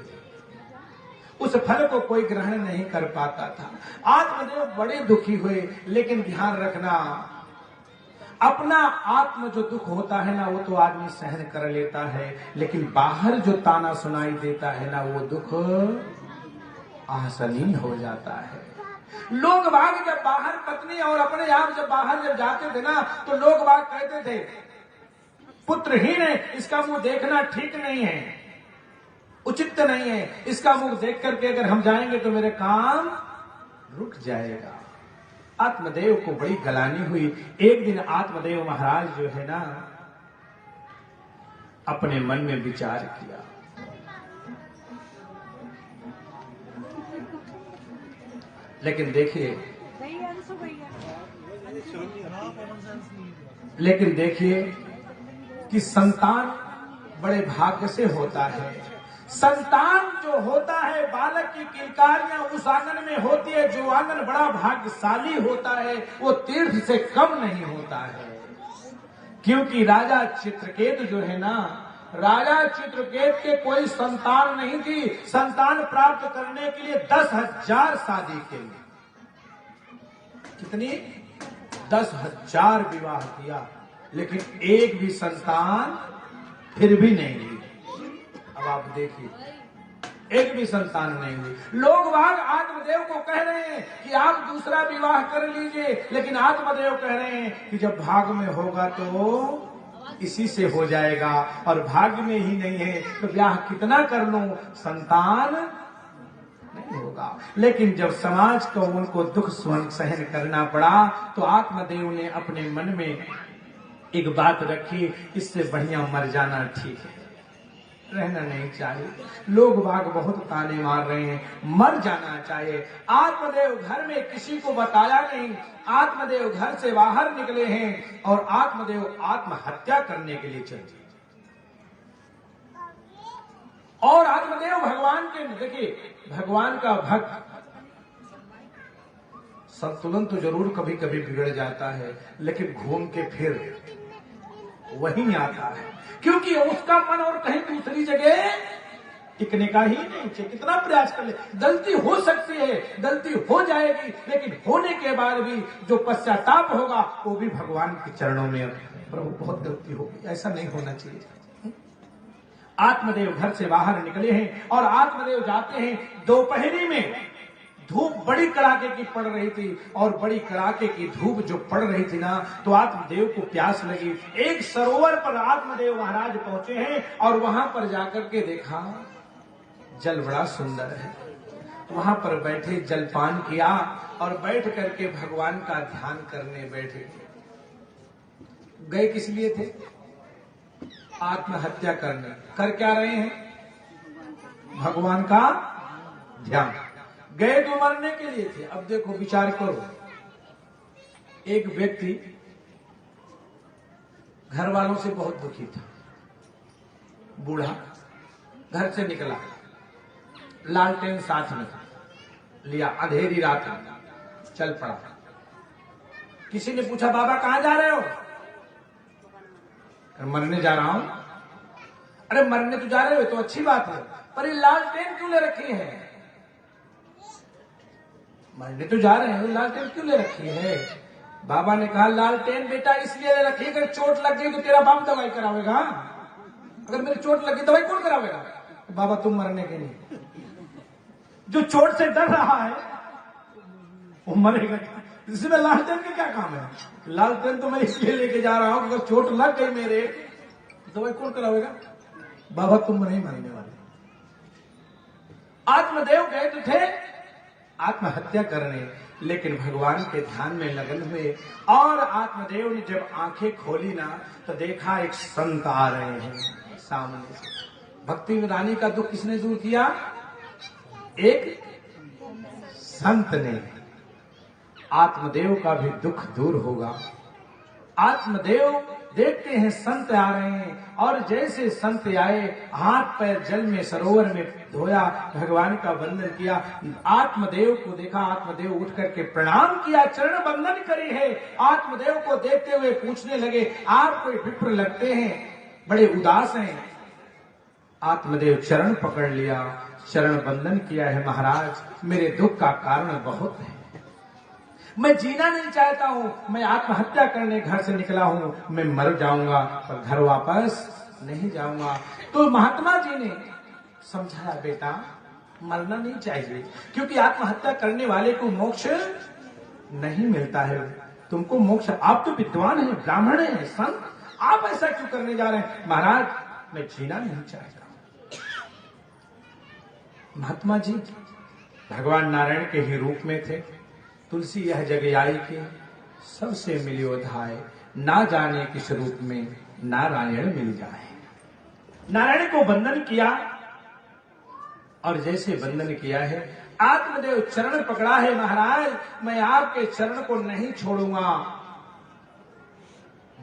उस फल को कोई ग्रहण नहीं कर पाता था। आत्मदेव बड़े दुखी हुए। लेकिन ध्यान रखना, अपना आत्म जो दुख होता है ना, वो तो आदमी सहन कर लेता है, लेकिन बाहर जो ताना सुनाई देता है ना, वो दुख आसनीय हो जाता है। लोग बाग जब बाहर, पत्नी और अपने आप जब बाहर जब जाते थे ना, तो लोग बाग कहते थे पुत्रहीन है, इसका मुंह देखना ठीक नहीं है, उचित नहीं है, इसका मुंह देख करके अगर हम जाएंगे तो मेरे काम रुक जाएगा। आत्मदेव को बड़ी गलानी हुई। एक दिन आत्मदेव महाराज जो है ना, अपने मन में विचार किया, लेकिन देखिए कि संतान बड़े भाग्य से होता है। संतान जो होता है, बालक की किलकारियां उस आंगन में होती है, जो आंगन बड़ा भाग्यशाली होता है, वो तीर्थ से कम नहीं होता है। क्योंकि राजा चित्रकेतु जो है ना, राजा चित्रकेतु के कोई संतान नहीं थी। संतान प्राप्त करने के लिए 10,000 शादी के लिए, कितनी 10,000 विवाह किया, लेकिन एक भी संतान फिर भी नहीं हुई। अब आप देखिए, एक भी संतान नहीं हुई। लोग वाग आत्मदेव को कह रहे हैं कि आप दूसरा विवाह कर लीजिए, लेकिन आत्मदेव कह रहे हैं कि जब भाग में होगा तो इसी से हो जाएगा, और भाग्य में ही नहीं है तो ब्याह कितना कर लूं, संतान नहीं होगा। लेकिन जब समाज को उनको दुख सहन करना पड़ा, तो आत्मदेव ने अपने मन में एक बात रखी, इससे बढ़िया मर जाना ठीक है, रहना नहीं चाहिए। लोग बाग बहुत ताने मार रहे हैं, मर जाना चाहिए। आत्मदेव घर में किसी को बताया नहीं, आत्मदेव घर से बाहर निकले हैं और आत्मदेव आत्महत्या करने के लिए चल दिए। और आत्मदेव भगवान के, देखिए भगवान का भक्त, संतुलन तो जरूर कभी कभी बिगड़ जाता है, लेकिन घूम के फिर वहीं आता है, क्योंकि उसका मन और कहीं दूसरी जगह टिकने का ही नहीं चाहिए। कितना प्रयास कर ले, गलती हो सकती है, गलती हो जाएगी, लेकिन होने के बाद भी जो पश्चाताप होगा वो भी भगवान के चरणों में, प्रभु बहुत गलती होगी, ऐसा नहीं होना चाहिए। आत्मदेव घर से बाहर निकले हैं और आत्मदेव जाते हैं। दोपहरी में धूप बड़ी कड़ाके की पड़ रही थी, और बड़ी कड़ाके की धूप जो पड़ रही थी ना, तो आत्मदेव को प्यास लगी। एक सरोवर पर आत्मदेव महाराज पहुंचे हैं और वहां पर जाकर के देखा जल बड़ा सुंदर है। वहां पर बैठे, जलपान किया और बैठ करके भगवान का ध्यान करने बैठे। गए किस लिए थे? आत्महत्या करने, कर क्या रहे हैं? भगवान का ध्यान। गए तो मरने के लिए थे। अब देखो, विचार करो, एक व्यक्ति घर वालों से बहुत दुखी था, बूढ़ा, घर से निकला, लालटेन साथ में लिया, अंधेरी रात में चल पड़ा। किसी ने पूछा, बाबा कहां जा रहे हो? मरने जा रहा हूं। अरे मरने तो जा रहे हो तो अच्छी बात है, पर ये लालटेन क्यों ले रखी है? मरने तो जा रहे हैं, लालटेन क्यों ले रखी है? बाबा ने कहा, लालटेन बेटा इसलिए ले रखी है, अगर चोट लग गई तो तेरा बाप दवाई करावेगा। अगर मेरी चोट लगी दवाई कौन करावेगा? बाबा तुम मरने के नहीं, जो चोट से डर रहा है वो मरेगा। इसमें लालटेन का क्या काम है? लालटेन तो मैं इसलिए लेके जा रहा हूं, अगर चोट लग गई मेरे दवाई कौन करावेगा? बाबा तुम नहीं मरने वाले। आत्मदेव गए तो थे आत्महत्या करने, लेकिन भगवान के ध्यान में लगन हुए। और आत्मदेव ने जब आंखें खोली ना, तो देखा एक संत आ रहे हैं सामने से। भक्ति में रानी का दुख किसने दूर किया? एक संत ने। आत्मदेव का भी दुख दूर होगा। आत्मदेव देखते हैं संत आ रहे हैं, और जैसे संत आए, हाथ पैर जल में सरोवर में धोया, भगवान का वंदन किया। आत्मदेव को देखा, आत्मदेव उठ करके प्रणाम किया, चरण वंदन करी है। आत्मदेव को देखते हुए पूछने लगे, आप कोई विप्र लगते हैं, बड़े उदास हैं। आत्मदेव चरण पकड़ लिया, चरण वंदन किया है। महाराज मेरे दुख का कारण बहुत है, मैं जीना नहीं चाहता हूँ, मैं आत्महत्या करने घर से निकला हूँ, मैं मर जाऊंगा पर घर वापस नहीं जाऊंगा। तो महात्मा जी ने समझाया, बेटा मरना नहीं चाहिए, क्योंकि आत्महत्या करने वाले को मोक्ष नहीं मिलता है। तुमको मोक्ष, आप तो विद्वान हैं, ब्राह्मण हैं, संत, आप ऐसा क्यों करने जा रहे हैं? महाराज मैं जीना नहीं चाहता। महात्मा जी भगवान नारायण के ही रूप में थे। तुलसी यह जग आई के सबसे मिलियो धाय, ना जाने किस रूप में नारायण मिल जाए। नारायण को वंदन किया, और जैसे वंदन किया है, आत्मदेव चरण पकड़ा है। महाराज मैं आपके चरण को नहीं छोड़ूंगा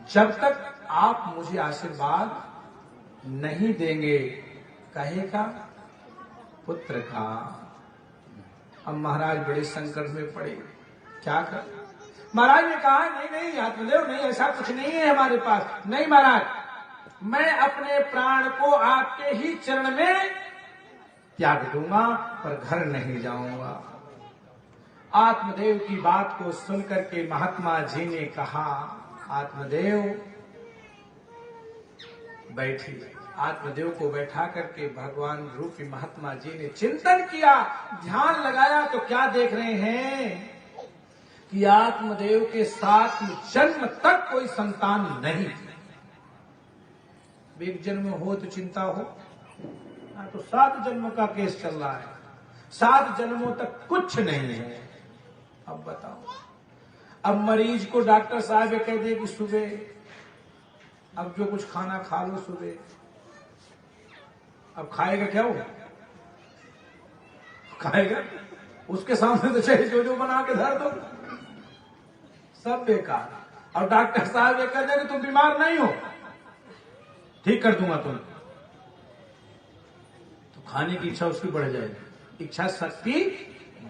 जब तक आप मुझे आशीर्वाद नहीं देंगे। कहेगा पुत्र का। अब महाराज बड़े संकट में पड़े, क्या कर? महाराज ने कहा, नहीं नहीं आत्मदेव, नहीं ऐसा कुछ नहीं है हमारे पास। नहीं महाराज, मैं अपने प्राण को आपके ही चरण में त्याग दूंगा, पर घर नहीं जाऊंगा। आत्मदेव की बात को सुनकर के महात्मा जी ने कहा, आत्मदेव बैठिए। आत्मदेव को बैठा करके भगवान रूपी महात्मा जी ने चिंतन किया, ध्यान लगाया, तो क्या देख रहे हैं कि आत्मदेव के 7 जन्म तक कोई संतान नहीं थी। एक जन्म हो तो चिंता हो, तो 7 जन्मों का केस चल रहा है, 7 जन्मों तक कुछ नहीं है। अब बताओ, अब मरीज को डॉक्टर साहब ये कह दे कि सुबह अब जो कुछ खाना खा लो सुबह, अब खाएगा क्या वो? खाएगा? उसके सामने तो चाहे जो बना के धर दो, सब बेकार। और डॉक्टर साहब ये कह दे कि तुम बीमार नहीं हो, ठीक कर दूंगा तुम, तो खाने की इच्छा उसकी बढ़ जाएगी, इच्छा शक्ति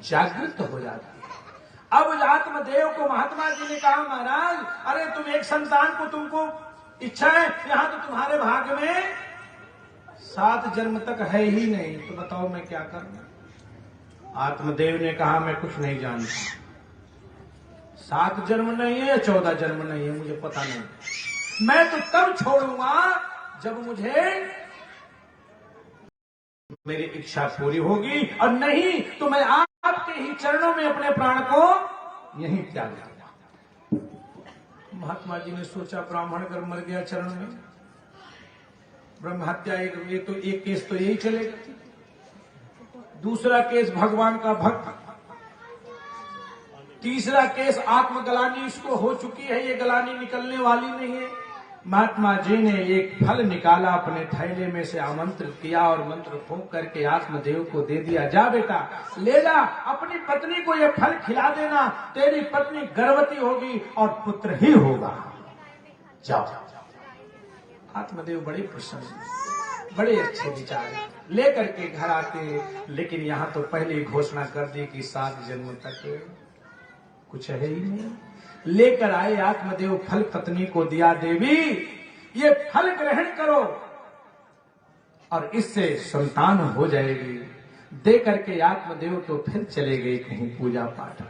जागृत हो जाती है। अब आत्मदेव को महात्मा जी ने कहा, महाराज अरे तुम एक संतान को तुमको इच्छा है, यहां तो तुम्हारे भाग्य में 7 जन्म तक है ही नहीं, तो बताओ मैं क्या करूं? आत्मदेव ने कहा, मैं कुछ नहीं जानता, 7 जन्म नहीं है या 14 जन्म नहीं है, मुझे पता नहीं। मैं तो तब छोड़ूंगा जब मुझे मेरी इच्छा पूरी होगी, और नहीं तो मैं आपके ही चरणों में अपने प्राण को यहीं त्याग दूंगा। महात्मा जी ने सोचा, ब्राह्मण अगर मर गया चरण में, ब्रह्म हत्या एक केस तो यही चलेगा, दूसरा केस भगवान का भक्त, तीसरा केस आत्मगलानी इसको हो चुकी है, ये गलानी निकलने वाली नहीं है, महात्मा जी ने एक फल निकाला, अपने थैले में से आमंत्रित किया और मंत्र फूंक करके आत्मदेव को दे दिया। जा बेटा, ले जा, अपनी पत्नी को ये फल खिला देना, तेरी पत्नी गर्भवती होगी और पुत्र ही होगा। जाओ। आत्मदेव बड़े प्रसन्न, बड़े अच्छे विचार लेकर के घर आते, लेकिन यहाँ तो पहले घोषणा कर दी कि 7 जन्म तक कुछ है ही नहीं। लेकर आए आत्मदेव फल, पत्नी को दिया, देवी ये फल ग्रहण करो और इससे संतान हो जाएगी। दे करके आत्मदेव तो फिर चले गए कहीं पूजा पाठ।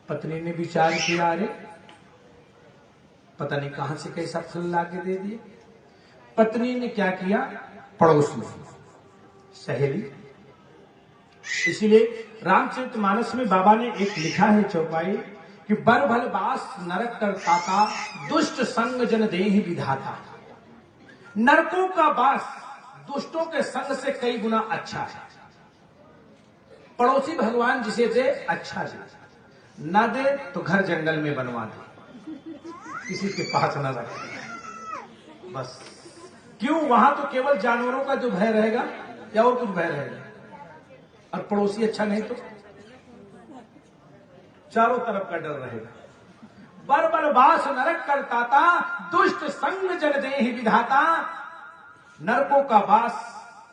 पत्नी ने विचार किया, अरे पता नहीं कहां से कैसा फल लाके दे दिए। पत्नी ने क्या किया, पड़ोस में सहेली। इसीलिए रामचरितमानस में बाबा ने एक लिखा है चौपाई कि बर भल बास नरक कर ताता, दुष्ट संग जन देहि विधाता। नरकों का बास दुष्टों के संग से कई गुना अच्छा है। पड़ोसी भगवान जिसे दे अच्छा दे, ना दे तो घर जंगल में बनवा दे, किसी के पास न रखे बस। क्यों, वहां तो केवल जानवरों का जो भय रहेगा या और कुछ भय रहेगा, और पड़ोसी अच्छा नहीं तो चारों तरफ का डर रहेगा। बर बर बास नरक कर ताता, दुष्ट संग जन देहि विधाता। नरकों का बास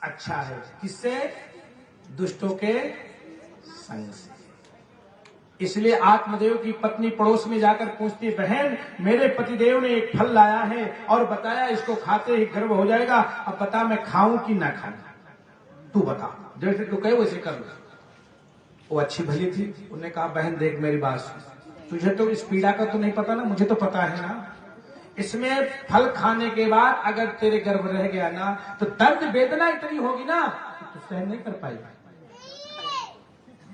अच्छा है, किससे, दुष्टों के संग से। इसलिए आत्मदेव की पत्नी पड़ोस में जाकर पूछती, बहन मेरे पतिदेव ने एक फल लाया है और बताया इसको खाते ही गर्भ हो जाएगा, अब बता मैं खाऊं कि ना खाऊं, तू बता, जैसे तू कहे वैसे कर लो। वो अच्छी भली थी, उन्होंने कहा बहन देख मेरी बात सुन, तुझे तो इस पीड़ा का तो नहीं पता ना, मुझे तो पता है ना। इसमें फल खाने के बाद अगर तेरे गर्भ रह गया ना तो दर्द वेदना इतनी होगी ना तो सहन नहीं कर पाएगी,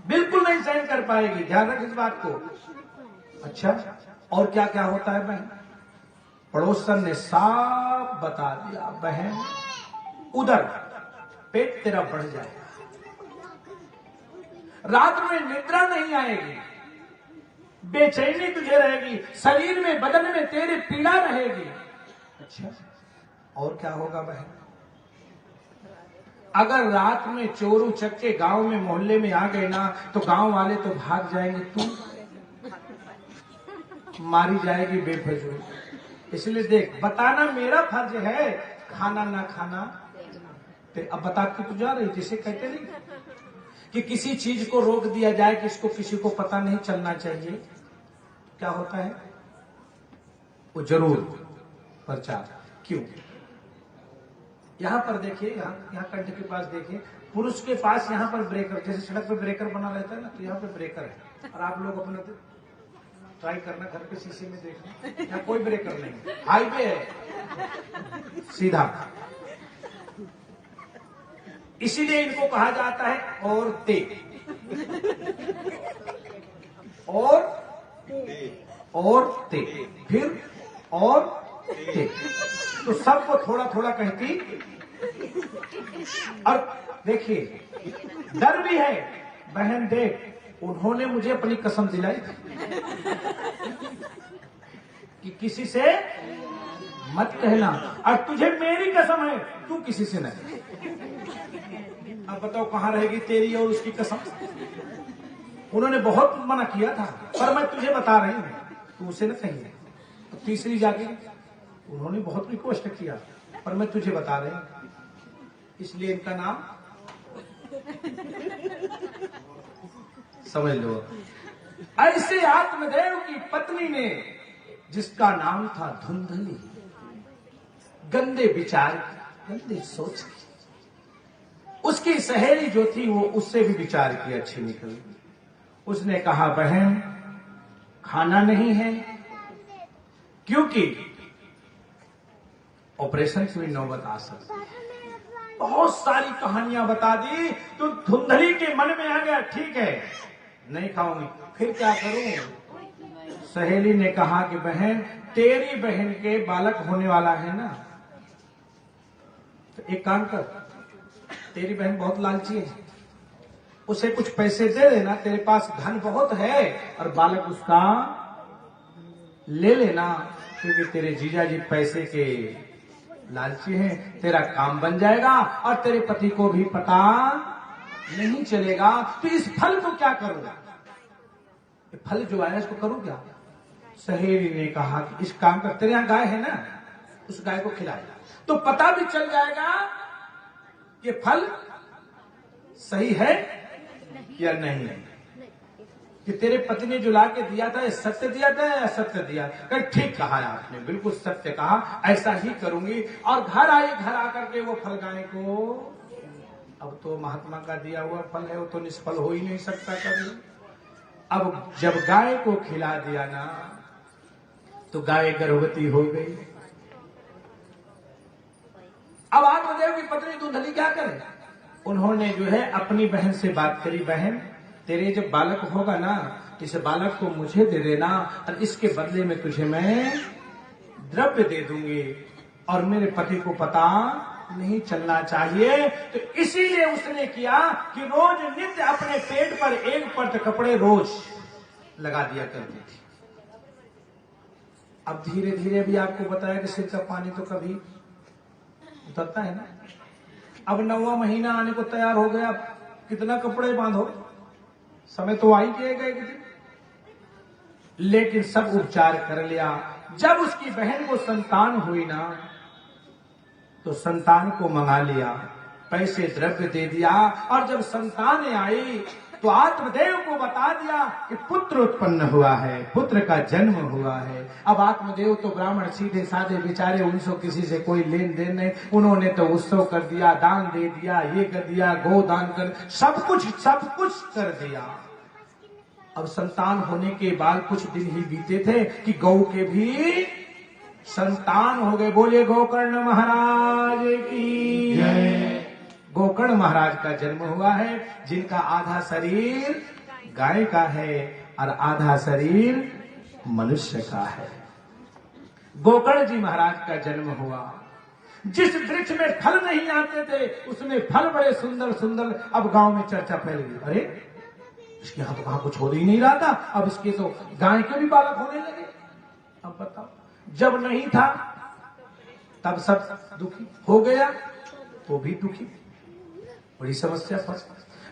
बिल्कुल नहीं सहन कर पाएगी, ध्यान रख इस बात को। अच्छा, और क्या क्या होता है बहन? पड़ोसन ने साफ बता दिया, बहन उधर पेट तेरा बढ़ जाएगा, रात में निद्रा नहीं आएगी, बेचैनी तुझे रहेगी, शरीर में बदन में तेरे पीड़ा रहेगी। अच्छा, और क्या होगा बहन? अगर रात में चोरू चक्के गांव में मोहल्ले में आ गए ना तो गांव वाले तो भाग जाएंगे, तू मारी जाएगी बेफजूल। इसलिए देख, बताना मेरा फर्ज है, खाना ना खाना अब बता के तू जा रही, जिसे कहते नहीं कि किसी चीज को रोक दिया जाए कि इसको किसी को पता नहीं चलना चाहिए, क्या होता है वो जरूर प्रचार। क्यों? यहां पर देखिए, यहाँ कंठ के पास देखिए, पुरुष के पास यहाँ पर ब्रेकर, जैसे सड़क पे ब्रेकर बना रहता है ना, तो यहाँ पे ब्रेकर है, और आप लोग अपने ट्राई करना, घर के शीशे में देखना, यहाँ कोई ब्रेकर नहीं, हाईवे है सीधा। इसीलिए इनको कहा जाता है औरतें, औरतें, फिर औरतें, तो सबको थोड़ा थोड़ा कहती। और देखिए डर भी है, बहन देख, उन्होंने मुझे अपनी कसम दिलाई कि किसी से मत कहना, और तुझे मेरी कसम है तू किसी से नहीं। अब बताओ कहां रहेगी तेरी और उसकी कसम? उन्होंने बहुत मना किया था, पर मैं तुझे बता रही हूं, तू उसे न कहिए। तो तीसरी जाके उन्होंने बहुत रिक्वेस्ट किया, पर मैं तुझे बता रही हूं, इसलिए इनका नाम समझ लो। ऐसे आत्मदेव की पत्नी ने, जिसका नाम था धुंधली, गंदे विचार, गंदे सोच की, उसकी सहेली जो थी वो उससे भी विचार की अच्छी निकली। उसने कहा बहन खाना नहीं है, क्योंकि ऑपरेशन की नौबत आ सकती है। बहुत सारी कहानियां बता दी, तो धुंधली के मन में आ गया, ठीक है नहीं खाऊंगी, फिर क्या करूं? सहेली ने कहा कि बहन तेरी बहन के बालक होने वाला है ना, तो एक काम कर, तेरी बहन बहुत लालची है, उसे कुछ पैसे दे देना, तेरे पास धन बहुत है, और बालक उसका ले लेना, क्योंकि तेरे जीजा जी पैसे के लालची हैं, तेरा काम बन जाएगा और तेरे पति को भी पता नहीं चलेगा। तो इस फल को क्या करूंगा, ये फल जो आया इसको करूं क्या? सहेली ने कहा कि इस काम कर, तेरे यहां गाय है ना, उस गाय को खिलाएगा तो पता भी चल जाएगा कि फल सही है या नहीं है, कि तेरे पति ने जो ला के दिया था ये सत्य दिया था या असत्य दिया। ठीक कहा है आपने, बिल्कुल सत्य कहा, ऐसा ही करूंगी। और घर आई, घर आकर के वो फल गाय को, अब तो महात्मा का दिया हुआ फल है, वो तो निष्फल हो ही नहीं सकता कभी। अब जब गाय को खिला दिया ना तो गाय गर्भवती हो गई। अब आत्मदेव की पत्नी धुंधली क्या करे, उन्होंने जो है अपनी बहन से बात करी, बहन तेरे जब बालक होगा ना इस बालक को मुझे दे देना और इसके बदले में तुझे मैं द्रव्य दे दूंगी और मेरे पति को पता नहीं चलना चाहिए। तो इसीलिए उसने किया कि रोज नित्य अपने पेट पर एक परत कपड़े रोज लगा दिया करती थी। अब धीरे धीरे भी आपको बताया कि सिर का पानी तो कभी उतरता है ना। अब 9वां महीना आने को तैयार हो गया, कितना कपड़े बांधो, समय तो आ ही गए, लेकिन सब उपचार कर लिया। जब उसकी बहन को संतान हुई ना तो संतान को मंगा लिया, पैसे द्रव्य दे दिया और जब संतान आई तो आत्मदेव को बता दिया कि पुत्र उत्पन्न हुआ है, पुत्र का जन्म हुआ है। अब आत्मदेव तो ब्राह्मण सीधे साधे बेचारे, उनसे किसी से कोई लेन देन नहीं, उन्होंने तो उत्सव कर दिया, दान दे दिया, ये कर दिया, गोदान कर, सब कुछ कर दिया। अब संतान होने के बाद कुछ दिन ही बीते थे कि गौ के भी संतान हो गए। बोले गोकर्ण महाराज की जय। गोकर्ण महाराज का जन्म हुआ है, जिनका आधा शरीर गाय का है और आधा शरीर मनुष्य का है। गोकर्ण जी महाराज का जन्म हुआ। जिस वृक्ष में फल नहीं आते थे उसमें फल बड़े सुंदर सुंदर। अब गांव में चर्चा फैल गई, अरे इसके यहाँ तो कहाँ कुछ हो ही नहीं रहा था, अब इसके तो गाय के भी बालक होने लगे। अब बताओ, जब नहीं था तब सब दुखी हो गया तो भी दुखी, बड़ी समस्या फंस।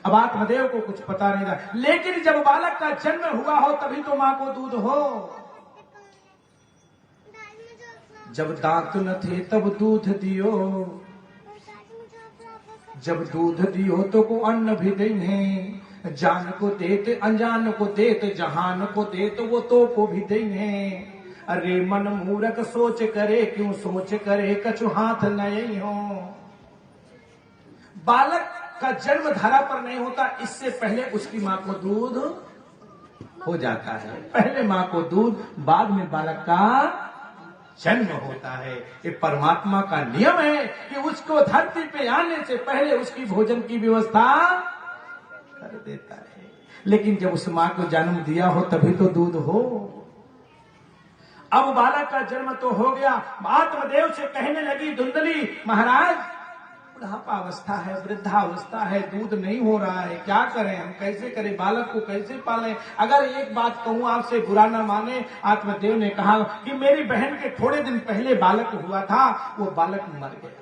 अब आत्मदेव को कुछ पता नहीं था, लेकिन जब बालक का जन्म हुआ हो तभी तो मां को दूध हो। जब दांत न थे तब दूध दियो, जब दूध दियो तो को अन्न भी देंगे, जान को देते अनजान को देते, जहान को देते वो तो को भी देंगे। अरे मन मूरख सोच करे, क्यों सोच करे कछु हाथ नहीं हो। बालक का जन्म धारा पर नहीं होता, इससे पहले उसकी मां को दूध हो जाता है। पहले मां को दूध, बाद में बालक का जन्म होता है। ये परमात्मा का नियम है कि उसको धरती पे आने से पहले उसकी भोजन की व्यवस्था कर देता है। लेकिन जब उस मां को जन्म दिया हो तभी तो दूध हो। अब बालक का जन्म तो हो गया। आत्मदेव से कहने लगी धुंधली, महाराज बुढ़ापा अवस्था है, वृद्धावस्था है, दूध नहीं हो रहा है, क्या करें हम, कैसे करें, बालक को कैसे पालें। अगर एक बात कहूं आपसे, बुरा ना माने। आत्मदेव ने कहा कि मेरी बहन के थोड़े दिन पहले बालक हुआ था, वो बालक मर गया।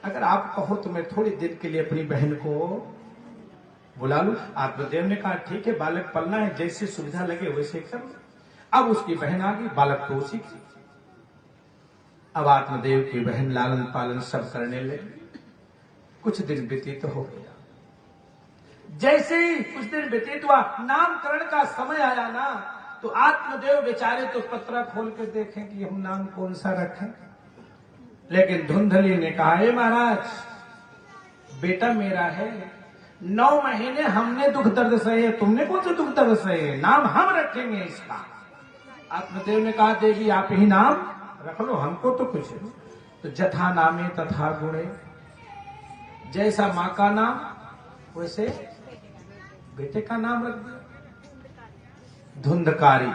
अगर आप कहो तो मैं थोड़ी देर के लिए अपनी बहन को बुला लूं। आत्मदेव ने कहा ठीक है, बालक पलना है, जैसे सुविधा लगे वैसे कर। अब उसकी बहन आ गई, बालक तो उसी की। अब आत्मदेव की बहन लालन पालन सब करने लगी। कुछ दिन व्यतीत हो गया। जैसे ही कुछ दिन व्यतीत हुआ, नामकरण का समय आया ना, तो आत्मदेव बेचारे तो पत्रा खोल के देखें कि हम नाम कौन सा रखें। लेकिन धुंधली ने कहा, हे महाराज बेटा मेरा है, 9 महीने हमने दुख दर्द सहे, तुमने कौन से दुख दर्द सहे, नाम हम रखेंगे इसका। आत्मदेव ने कहा देवी आप ही नाम रख लो, हमको तो कुछ नहीं। तो जथा नामे तथा गुणे, जैसा मां का नाम वैसे बेटे का नाम रख दिया, धुंधकारी।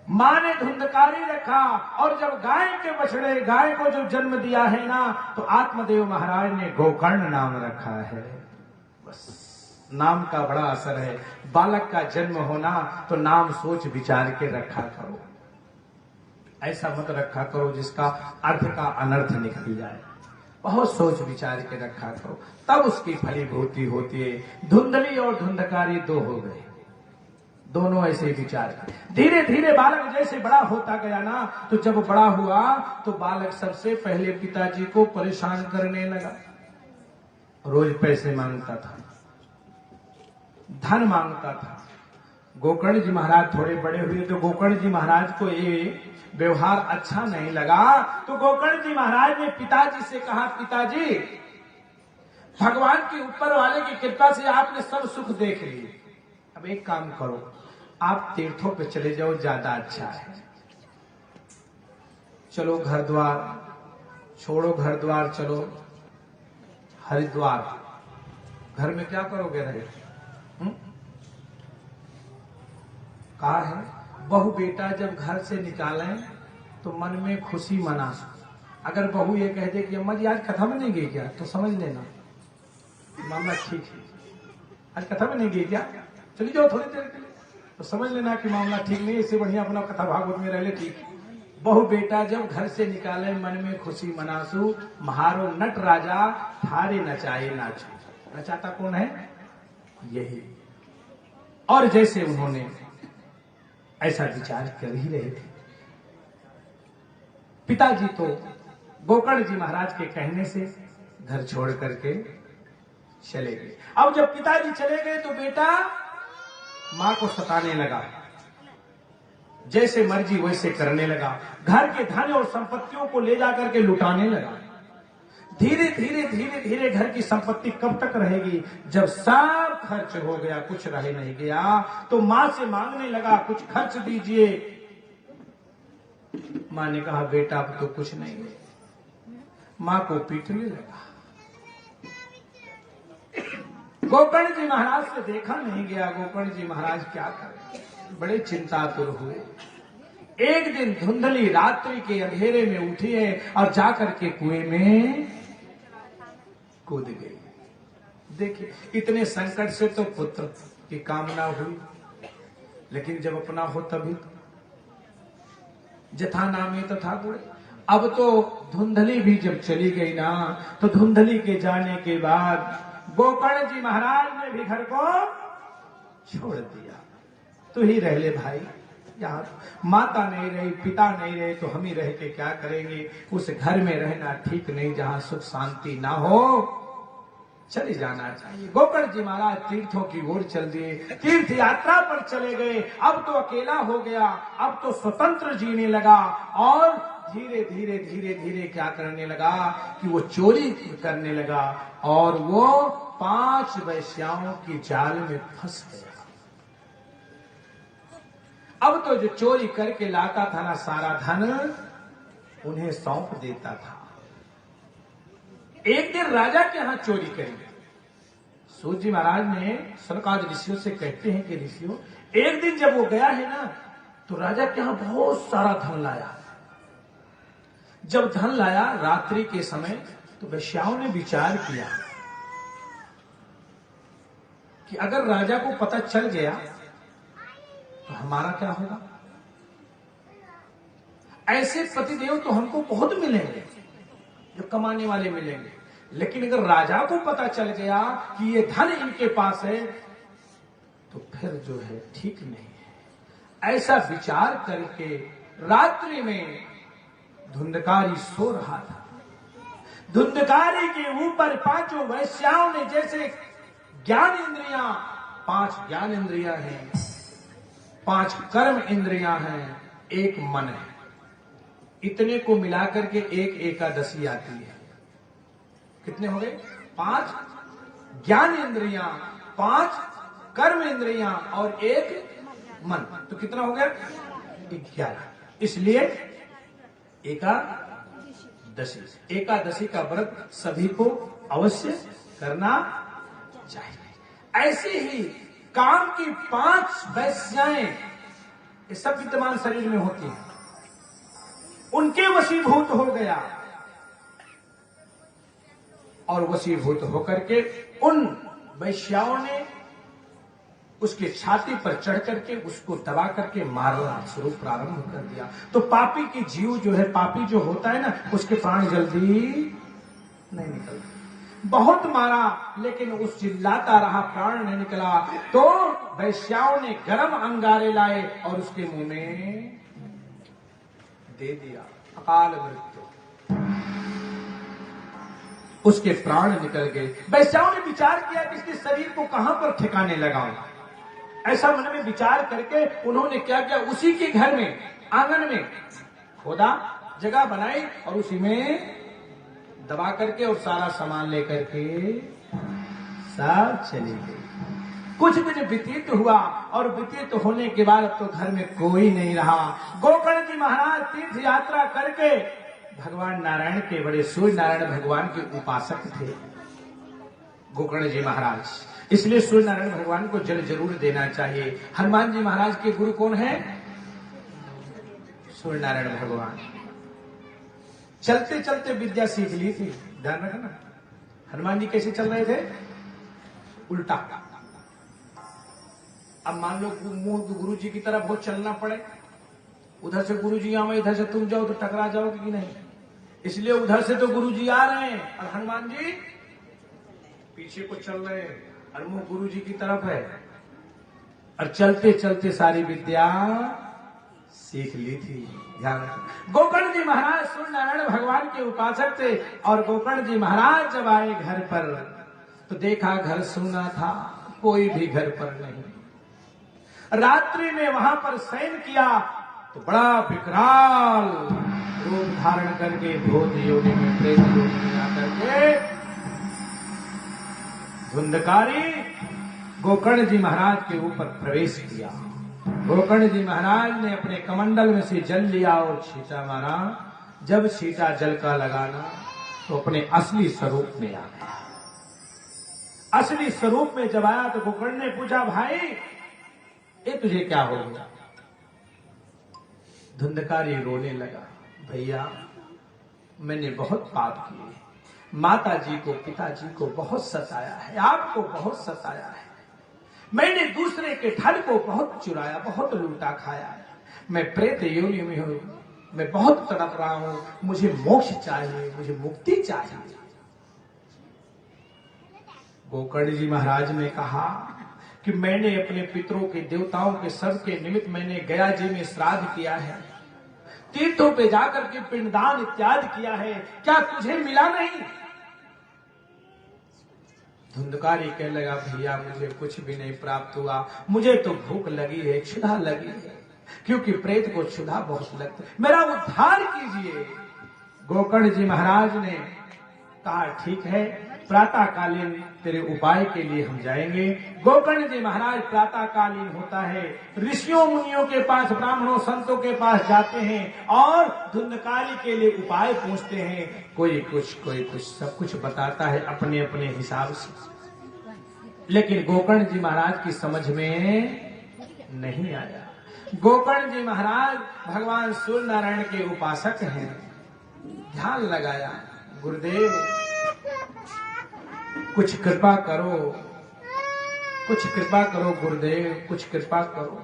मां ने धुंधकारी रखा। और जब गाय के बछड़े, गाय को जब जन्म दिया है ना, तो आत्मदेव महाराज ने गोकर्ण नाम रखा है। बस नाम का बड़ा असर है। बालक का जन्म होना तो नाम सोच विचार के रखा करो। ऐसा मत रखा करो जिसका अर्थ का अनर्थ निकल जाए। बहुत सोच विचार के रखा करो, तब उसकी फलीभूति होती है। धुंधली और धुंधकारी दो हो गए, दोनों ऐसे विचार के। धीरे धीरे बालक जैसे बड़ा होता गया ना, तो जब बड़ा हुआ तो बालक सबसे पहले पिताजी को परेशान करने लगा। रोज पैसे मांगता था, धन मांगता था। गोकर्ण जी महाराज थोड़े बड़े हुए तो गोकर्ण जी महाराज को ये व्यवहार अच्छा नहीं लगा। तो गोकर्ण जी महाराज ने पिताजी से कहा, पिताजी भगवान के ऊपर वाले की कृपा से आपने सब सुख देख लिए, अब एक काम करो, आप तीर्थों पे चले जाओ, ज्यादा अच्छा है। चलो घर द्वार छोड़ो, घर द्वार चलो हरिद्वार। घर में क्या करोगे रहे? कहा है बहू बेटा जब घर से निकालें तो मन में खुशी मना। अगर बहू ये कह दे कि अम्मा जी आज कथा में नहीं गई क्या, तो समझ लेना मामला ठीक है। आज कथा में नहीं गई क्या, चली जाओ थोड़ी देर के लिए, तो समझ लेना कि मामला ठीक नहीं, इससे बढ़िया अपना कथा भागवत में रह ले, ठीक। बहु बेटा जब घर से निकाले मन में खुशी मनासू, महारो नट राजा थारे नचाए नाचू। नचाता कौन है? यही। और जैसे उन्होंने ऐसा विचार कर ही रहे थे, पिताजी तो गोकर्ण जी महाराज के कहने से घर छोड़ करके चले गए। अब जब पिताजी चले गए तो बेटा मां को सताने लगा, जैसे मर्जी वैसे करने लगा, घर के धन और संपत्तियों को ले जाकर के लुटाने लगा। धीरे धीरे धीरे धीरे घर की संपत्ति कब तक रहेगी? जब सब खर्च हो गया, कुछ रह नहीं गया, तो मां से मांगने लगा, कुछ खर्च दीजिए। मां ने कहा बेटा अब तो कुछ नहीं है। मां को पीटने लगा। गोकर्ण जी महाराज से देखा नहीं गया, गोकर्ण जी महाराज क्या करें, बड़े चिंतातुर हुए। एक दिन धुंधली रात्रि के अंधेरे में उठी है और जाकर के कुएं में कूद गई। देखिए इतने संकट से तो पुत्र की कामना हुई, लेकिन जब अपना हो तभी जथा नामे तथा गुण। अब तो धुंधली भी जब चली गई ना, तो धुंधली के जाने के बाद गोकर्ण जी महाराज ने भी घर को छोड़ दिया। तू ही रह ले भाई, यहाँ माता नहीं रही, पिता नहीं रहे, तो हम ही रह के क्या करेंगे? उस घर में रहना ठीक नहीं जहाँ सुख शांति ना हो, चले जाना चाहिए। गोकर्ण जी महाराज तीर्थों की ओर चल दिए, तीर्थ यात्रा पर चले गए। अब तो अकेला हो गया, अब तो स्वतंत्र जीने लगा और धीरे धीरे धीरे धीरे क्या करने लगा कि वो चोरी करने लगा और वो 5 वैश्याओं की जाल में फंस गया। अब तो जो चोरी करके लाता था ना, सारा धन उन्हें सौंप देता था। एक दिन राजा के यहां चोरी करी। सूत जी महाराज ने सनकादिक ऋषियों से कहते हैं कि ऋषियों, एक दिन जब वो गया है ना, तो राजा के यहां बहुत सारा धन लाया। जब धन लाया रात्रि के समय, तो वैश्याओं ने विचार किया कि अगर राजा को पता चल गया तो हमारा क्या होगा? ऐसे पतिदेव तो हमको बहुत मिलेंगे, जो कमाने वाले मिलेंगे, लेकिन अगर राजा को पता चल गया कि ये धन इनके पास है, तो फिर जो है ठीक नहीं है। ऐसा विचार करके रात्रि में धुंधकारी सो रहा था। धुंधकारी के ऊपर 5 वैश्याओं ने, जैसे ज्ञान इंद्रियां, 5 ज्ञान इंद्रियां हैं, 5 कर्म इंद्रियां हैं, 1 मन है, इतने को मिलाकर के एक एकादशी आती है। कितने हो गए? 5 ज्ञान इंद्रियां, 5 कर्म इंद्रियां और 1 मन, तो कितना हो गया? 11। इसलिए एकादशी, एकादशी का व्रत सभी को अवश्य करना चाहिए। ऐसे ही काम की 5 वैश्याएं, ये सब विद्यमान शरीर में होती हैं, उनके वशीभूत हो गया और वशीभूत होकर के उन वैश्याओं ने उसके छाती पर चढ़ करके उसको दबा करके मारना शुरू प्रारंभ कर दिया। तो पापी की जीव जो है, पापी जो होता है ना, उसके प्राण जल्दी नहीं निकलते। बहुत मारा लेकिन उस चिल्लाता रहा, प्राण नहीं निकला। तो वैश्याओं ने गरम अंगारे लाए और उसके मुंह में दे दिया, अकाल मृत्यु, उसके प्राण निकल गए। वैश्याओं ने विचार किया कि इसके शरीर को कहां पर ठिकाने लगाऊं। ऐसा मन में विचार करके उन्होंने क्या किया, उसी के घर में आंगन में खोदा, जगह बनाई और उसी में दबा करके और सारा सामान लेकर के सब चली गई। कुछ दिन व्यतीत हुआ और व्यतीत होने के बाद अब तो घर में कोई नहीं रहा। गोकर्ण जी महाराज तीर्थ यात्रा करके भगवान नारायण के, बड़े सूर्य नारायण भगवान के उपासक थे गोकर्ण जी महाराज, इसलिए सूर्य नारायण भगवान को जल जरूर देना चाहिए। हनुमान जी महाराज के गुरु कौन है? सूर्य नारायण भगवान। चलते चलते विद्या सीख ली थी, ध्यान रखना। हनुमान जी कैसे चल रहे थे? उल्टा। अब मान लो मुंह गुरु जी की तरफ हो चलना पड़े, उधर से गुरु जी आवे, इधर से तुम जाओ तो टकरा जाओगे कि नहीं। इसलिए उधर से तो गुरु जी आ रहे हैं और हनुमान जी पीछे को चल रहे हैं और मुंह गुरु जी की तरफ है, और चलते चलते सारी विद्या सीख ली थी। ध्यान रखना। गोकर्ण जी महाराज सूर्य नारायण भगवान के उपासक थे और गोकर्ण जी महाराज जब आए घर पर तो देखा घर सूना था, कोई भी घर पर नहीं। रात्रि में वहां पर शयन किया तो बड़ा विकराल रूप धारण करके भूत योनि में, प्रेत योनि में आकर के धुंधकारी गोकर्ण जी महाराज के ऊपर प्रवेश किया। गोकर्ण जी महाराज ने अपने कमंडल में से जल लिया और छींटा मारा। जब छींटा जल का लगाना तो अपने असली स्वरूप में आ गया। असली स्वरूप में जब आया तो गोकर्ण ने पूछा, भाई ये तुझे क्या हो गया? धुंधकारी रोने लगा, भैया मैंने बहुत पाप किए, माता जी को पिताजी को बहुत सताया है, आपको बहुत सताया है, मैंने दूसरे के धन को बहुत चुराया, बहुत लूटा खाया है, मैं प्रेत योनि में हूं, मैं बहुत तड़प रहा हूं, मुझे मोक्ष चाहिए, मुझे मुक्ति चाहिए। गोकर्ण जी महाराज ने कहा कि मैंने अपने पितरों के, देवताओं के, सब के निमित्त मैंने गया जी में श्राद्ध किया है, तीर्थों पे जाकर के पिंडदान इत्यादि किया है, क्या तुझे मिला नहीं? धुंधकारी कहने लगा, भैया मुझे कुछ भी नहीं प्राप्त हुआ, मुझे तो भूख लगी है, क्षुधा लगी है, क्योंकि प्रेत को क्षुधा बहुत लगती है, मेरा उद्धार कीजिए। गोकर्ण जी महाराज ने कहा, ठीक है, प्रातः कालीन तेरे उपाय के लिए हम जाएंगे। गोकर्ण जी महाराज प्रातः कालीन होता है, ऋषियों मुनियों के पास, ब्राह्मणों संतों के पास जाते हैं और धुंधकारी के लिए उपाय पूछते हैं। कोई कुछ सब कुछ बताता है अपने अपने हिसाब से, लेकिन गोकर्ण जी महाराज की समझ में नहीं आया। गोकर्ण जी महाराज भगवान सूर्य नारायण के उपासक हैं। ध्यान लगाया, गुरुदेव कुछ कृपा करो, कुछ कृपा करो गुरुदेव, कुछ कृपा करो।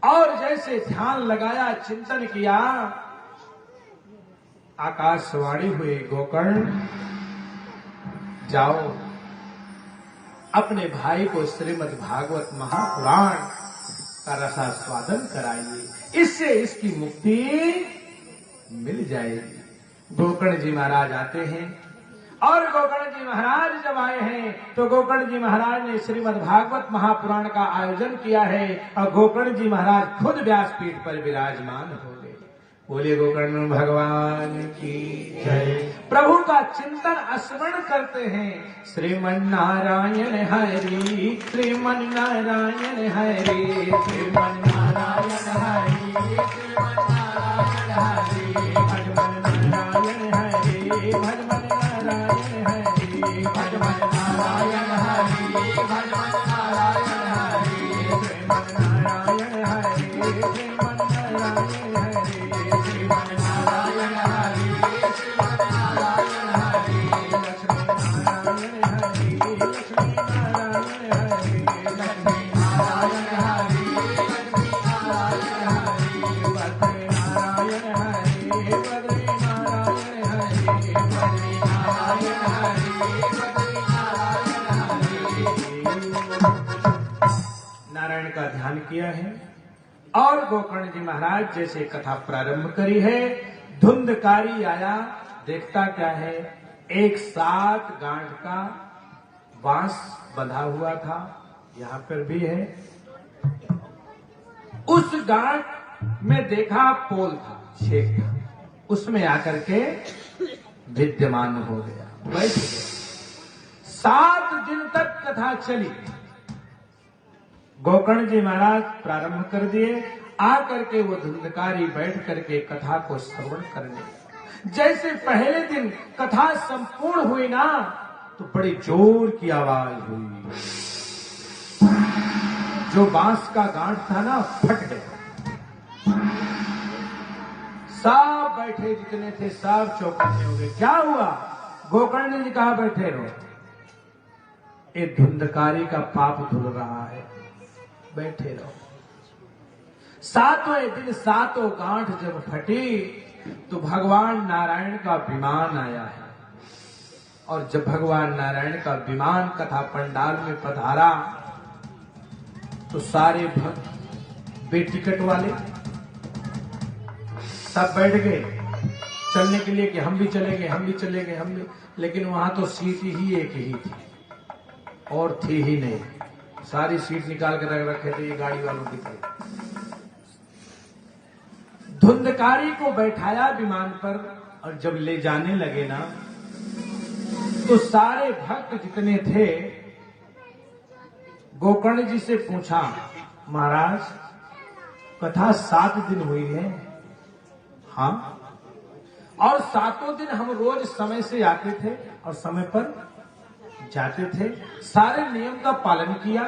और जैसे ध्यान लगाया, चिंतन किया, आकाशवाणी हुई, गोकर्ण जाओ अपने भाई को श्रीमद् भागवत महापुराण का रसास्वादन कराइए, इससे इसकी मुक्ति मिल जाएगी। गोकर्ण जी महाराज आते हैं और गोकर्ण जी महाराज जब आए हैं तो गोकर्ण जी महाराज ने श्रीमद् भागवत महापुराण का आयोजन किया है और गोकर्ण जी महाराज खुद व्यासपीठ पर विराजमान हो गए। बोले गोकर्ण भगवान की जय। प्रभु का चिंतन स्मरण करते हैं, श्रीमन्नारायण हरि, श्रीमन्नारायण हरि, श्रीमन्नारायण हरि, श्रीमन्नारायण हरि, भगवान नारायण हरि, भगवान नारायण हरि, भगवान नारायण हरि, भगवान नारायण हरि, श्रीमन नारायण हरि, श्रीमन नारायण हरि, श्रीमन नारायण हरि, श्रीमन नारायण हरि, लक्ष्मी नारायण हरि, लक्ष्मी नारायण हरि, लक्ष्मी नारायण का ध्यान किया है और गोकर्ण जी महाराज जैसे कथा प्रारंभ करी है, धुंधकारी आया, देखता क्या है, एक 7 गांठ का बांस बंधा हुआ था, यहां पर भी है। उस गांठ में देखा पोल था, छेद था, उसमें आकर के विद्यमान हो गया, बैठ गया। 7 दिन तक कथा चली। गोकर्ण जी महाराज प्रारंभ कर दिए, आकर के वो धुंधकारी बैठ करके कथा को श्रवण करने लगा। जैसे पहले दिन कथा संपूर्ण हुई ना, तो बड़ी जोर की आवाज हुई, जो बांस का गांठ था ना फट गया। सब बैठे जितने थे सब चौकन्ने हो गए। क्या हुआ? गोकर्ण जी कहा बैठे रहो, ये धुंधकारी का पाप धुल रहा है, बैठे रहो। 7वें दिन 7 गांठ जब फटी तो भगवान नारायण का विमान आया है, और जब भगवान नारायण का विमान कथा पंडाल में पधारा तो सारे भक्त बेटिकट वाले सब बैठ गए चलने के लिए कि हम भी चलेंगे, हम भी चलेंगे, हम भी। लेकिन वहां तो सीट ही एक ही थी और थी ही नहीं, सारी सीट निकाल कर रख रखे थे, ये गाड़ी वालों की थी। धुंधकारी को बैठाया विमान पर, और जब ले जाने लगे ना, तो सारे भक्त जितने थे गोकर्ण जी से पूछा, महाराज कथा 7 दिन हुई है? हाँ। और 7 दिन हम रोज समय से आते थे और समय पर जाते थे, सारे नियम का पालन किया,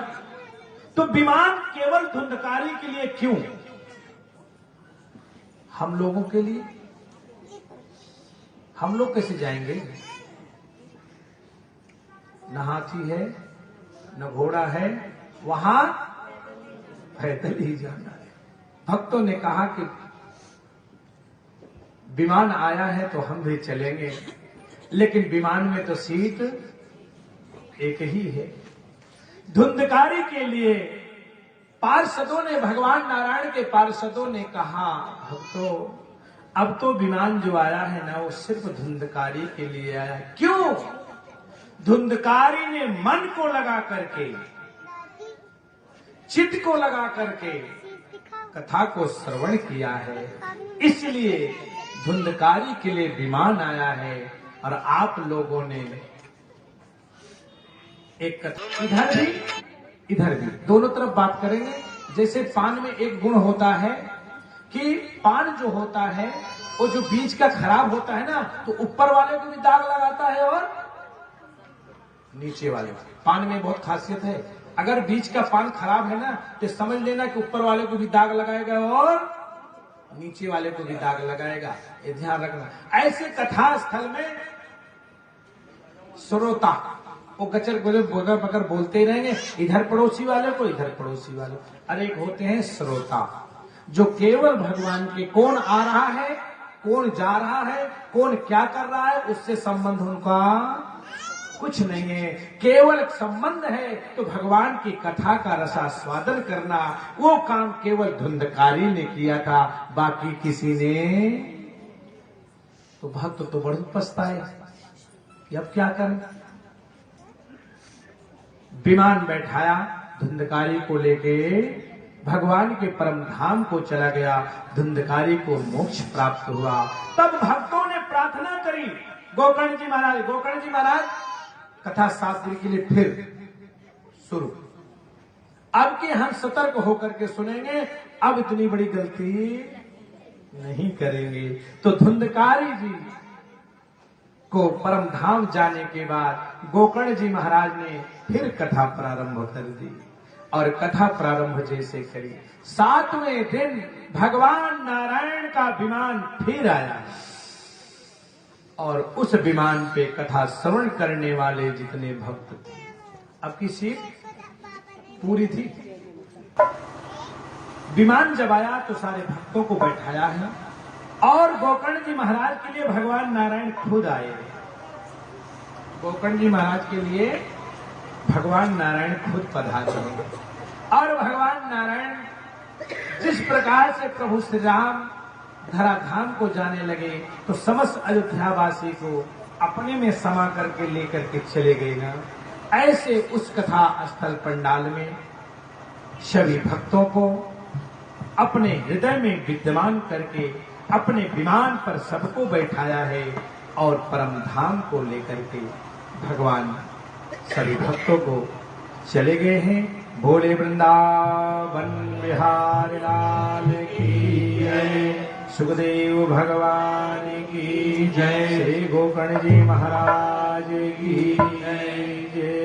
तो विमान केवल धुंधकारी के लिए क्यों? हम लोगों के लिए? हम लोग कैसे जाएंगे? न हाथी है, न घोड़ा है, वहां पैदल ही जाना है। भक्तों ने कहा कि विमान आया है तो हम भी चलेंगे, लेकिन विमान में तो सीट एक ही है। धुंधकारी के लिए पार्षदों ने, भगवान नारायण के पार्षदों ने कहा, भक्तों अब तो विमान जो आया है ना, वो सिर्फ धुंधकारी के लिए आया। क्यों? धुंधकारी ने मन को लगा करके, चित्त को लगा करके कथा को श्रवण किया है, इसलिए धुंधकारी के लिए विमान आया है। और आप लोगों ने एक कथा इधर भी दोनों तरफ बात करेंगे। जैसे पान में एक गुण होता है कि पान जो होता है वो जो बीज का खराब होता है ना, तो ऊपर वाले को भी दाग लगाता है और नीचे वाले। पान में बहुत खासियत है, अगर बीज का पान खराब है ना, तो समझ लेना कि ऊपर वाले को भी दाग लगाएगा और नीचे वाले को भी दाग लगाएगा, ये ध्यान रखना। ऐसे कथा स्थल में श्रोता वो गचर गुजर बकर बोलते ही रहेंगे, इधर पड़ोसी वाले को, इधर पड़ोसी वाले। अरे एक होते हैं श्रोता, जो केवल भगवान के कौन आ रहा है, कौन जा रहा है, कौन क्या कर रहा है, उससे संबंध उनका कुछ नहीं है। केवल संबंध है तो भगवान की कथा का रसास्वादन करना, वो काम केवल धुंधकारी ने किया था, बाकी किसी ने। तो भक्त तो बड़े पछताए, अब क्या करें। विमान बैठाया, धुंधकारी को लेके भगवान के परम धाम को चला गया, धुंधकारी को मोक्ष प्राप्त हुआ। तब भक्तों ने प्रार्थना करी, गोकर्ण जी महाराज कथा 7 दिन के लिए फिर शुरू। अब के हम सतर्क होकर के सुनेंगे, अब इतनी बड़ी गलती नहीं करेंगे। तो धुंधकारी जी को परम धाम जाने के बाद गोकर्ण जी महाराज ने फिर कथा प्रारंभ कर दी, और कथा प्रारंभ जैसे करी, 7वें दिन भगवान नारायण का विमान फिर आया, और उस विमान पे कथा श्रवण करने वाले जितने भक्त थे, अब की सीट पूरी थी। विमान जब आया तो सारे भक्तों को बैठाया है, और गोकर्ण जी महाराज के लिए भगवान नारायण खुद आए। गोकर्ण जी महाराज के लिए भगवान नारायण खुद पधारे, और भगवान नारायण जिस प्रकार से प्रभु श्री राम धराधाम को जाने लगे तो समस्त अयोध्यावासी को अपने में समा करके लेकर के चले गए ना, ऐसे उस कथा स्थल पंडाल में सभी भक्तों को अपने हृदय में विद्यमान करके अपने विमान पर सबको बैठाया है और परम धाम को लेकर के भगवान सभी भक्तों को चले गए हैं। भोले वृंदावन बिहारी लाल की जय, सुखदेव भगवान की जय, श्री गोकर्ण जी महाराज की जय।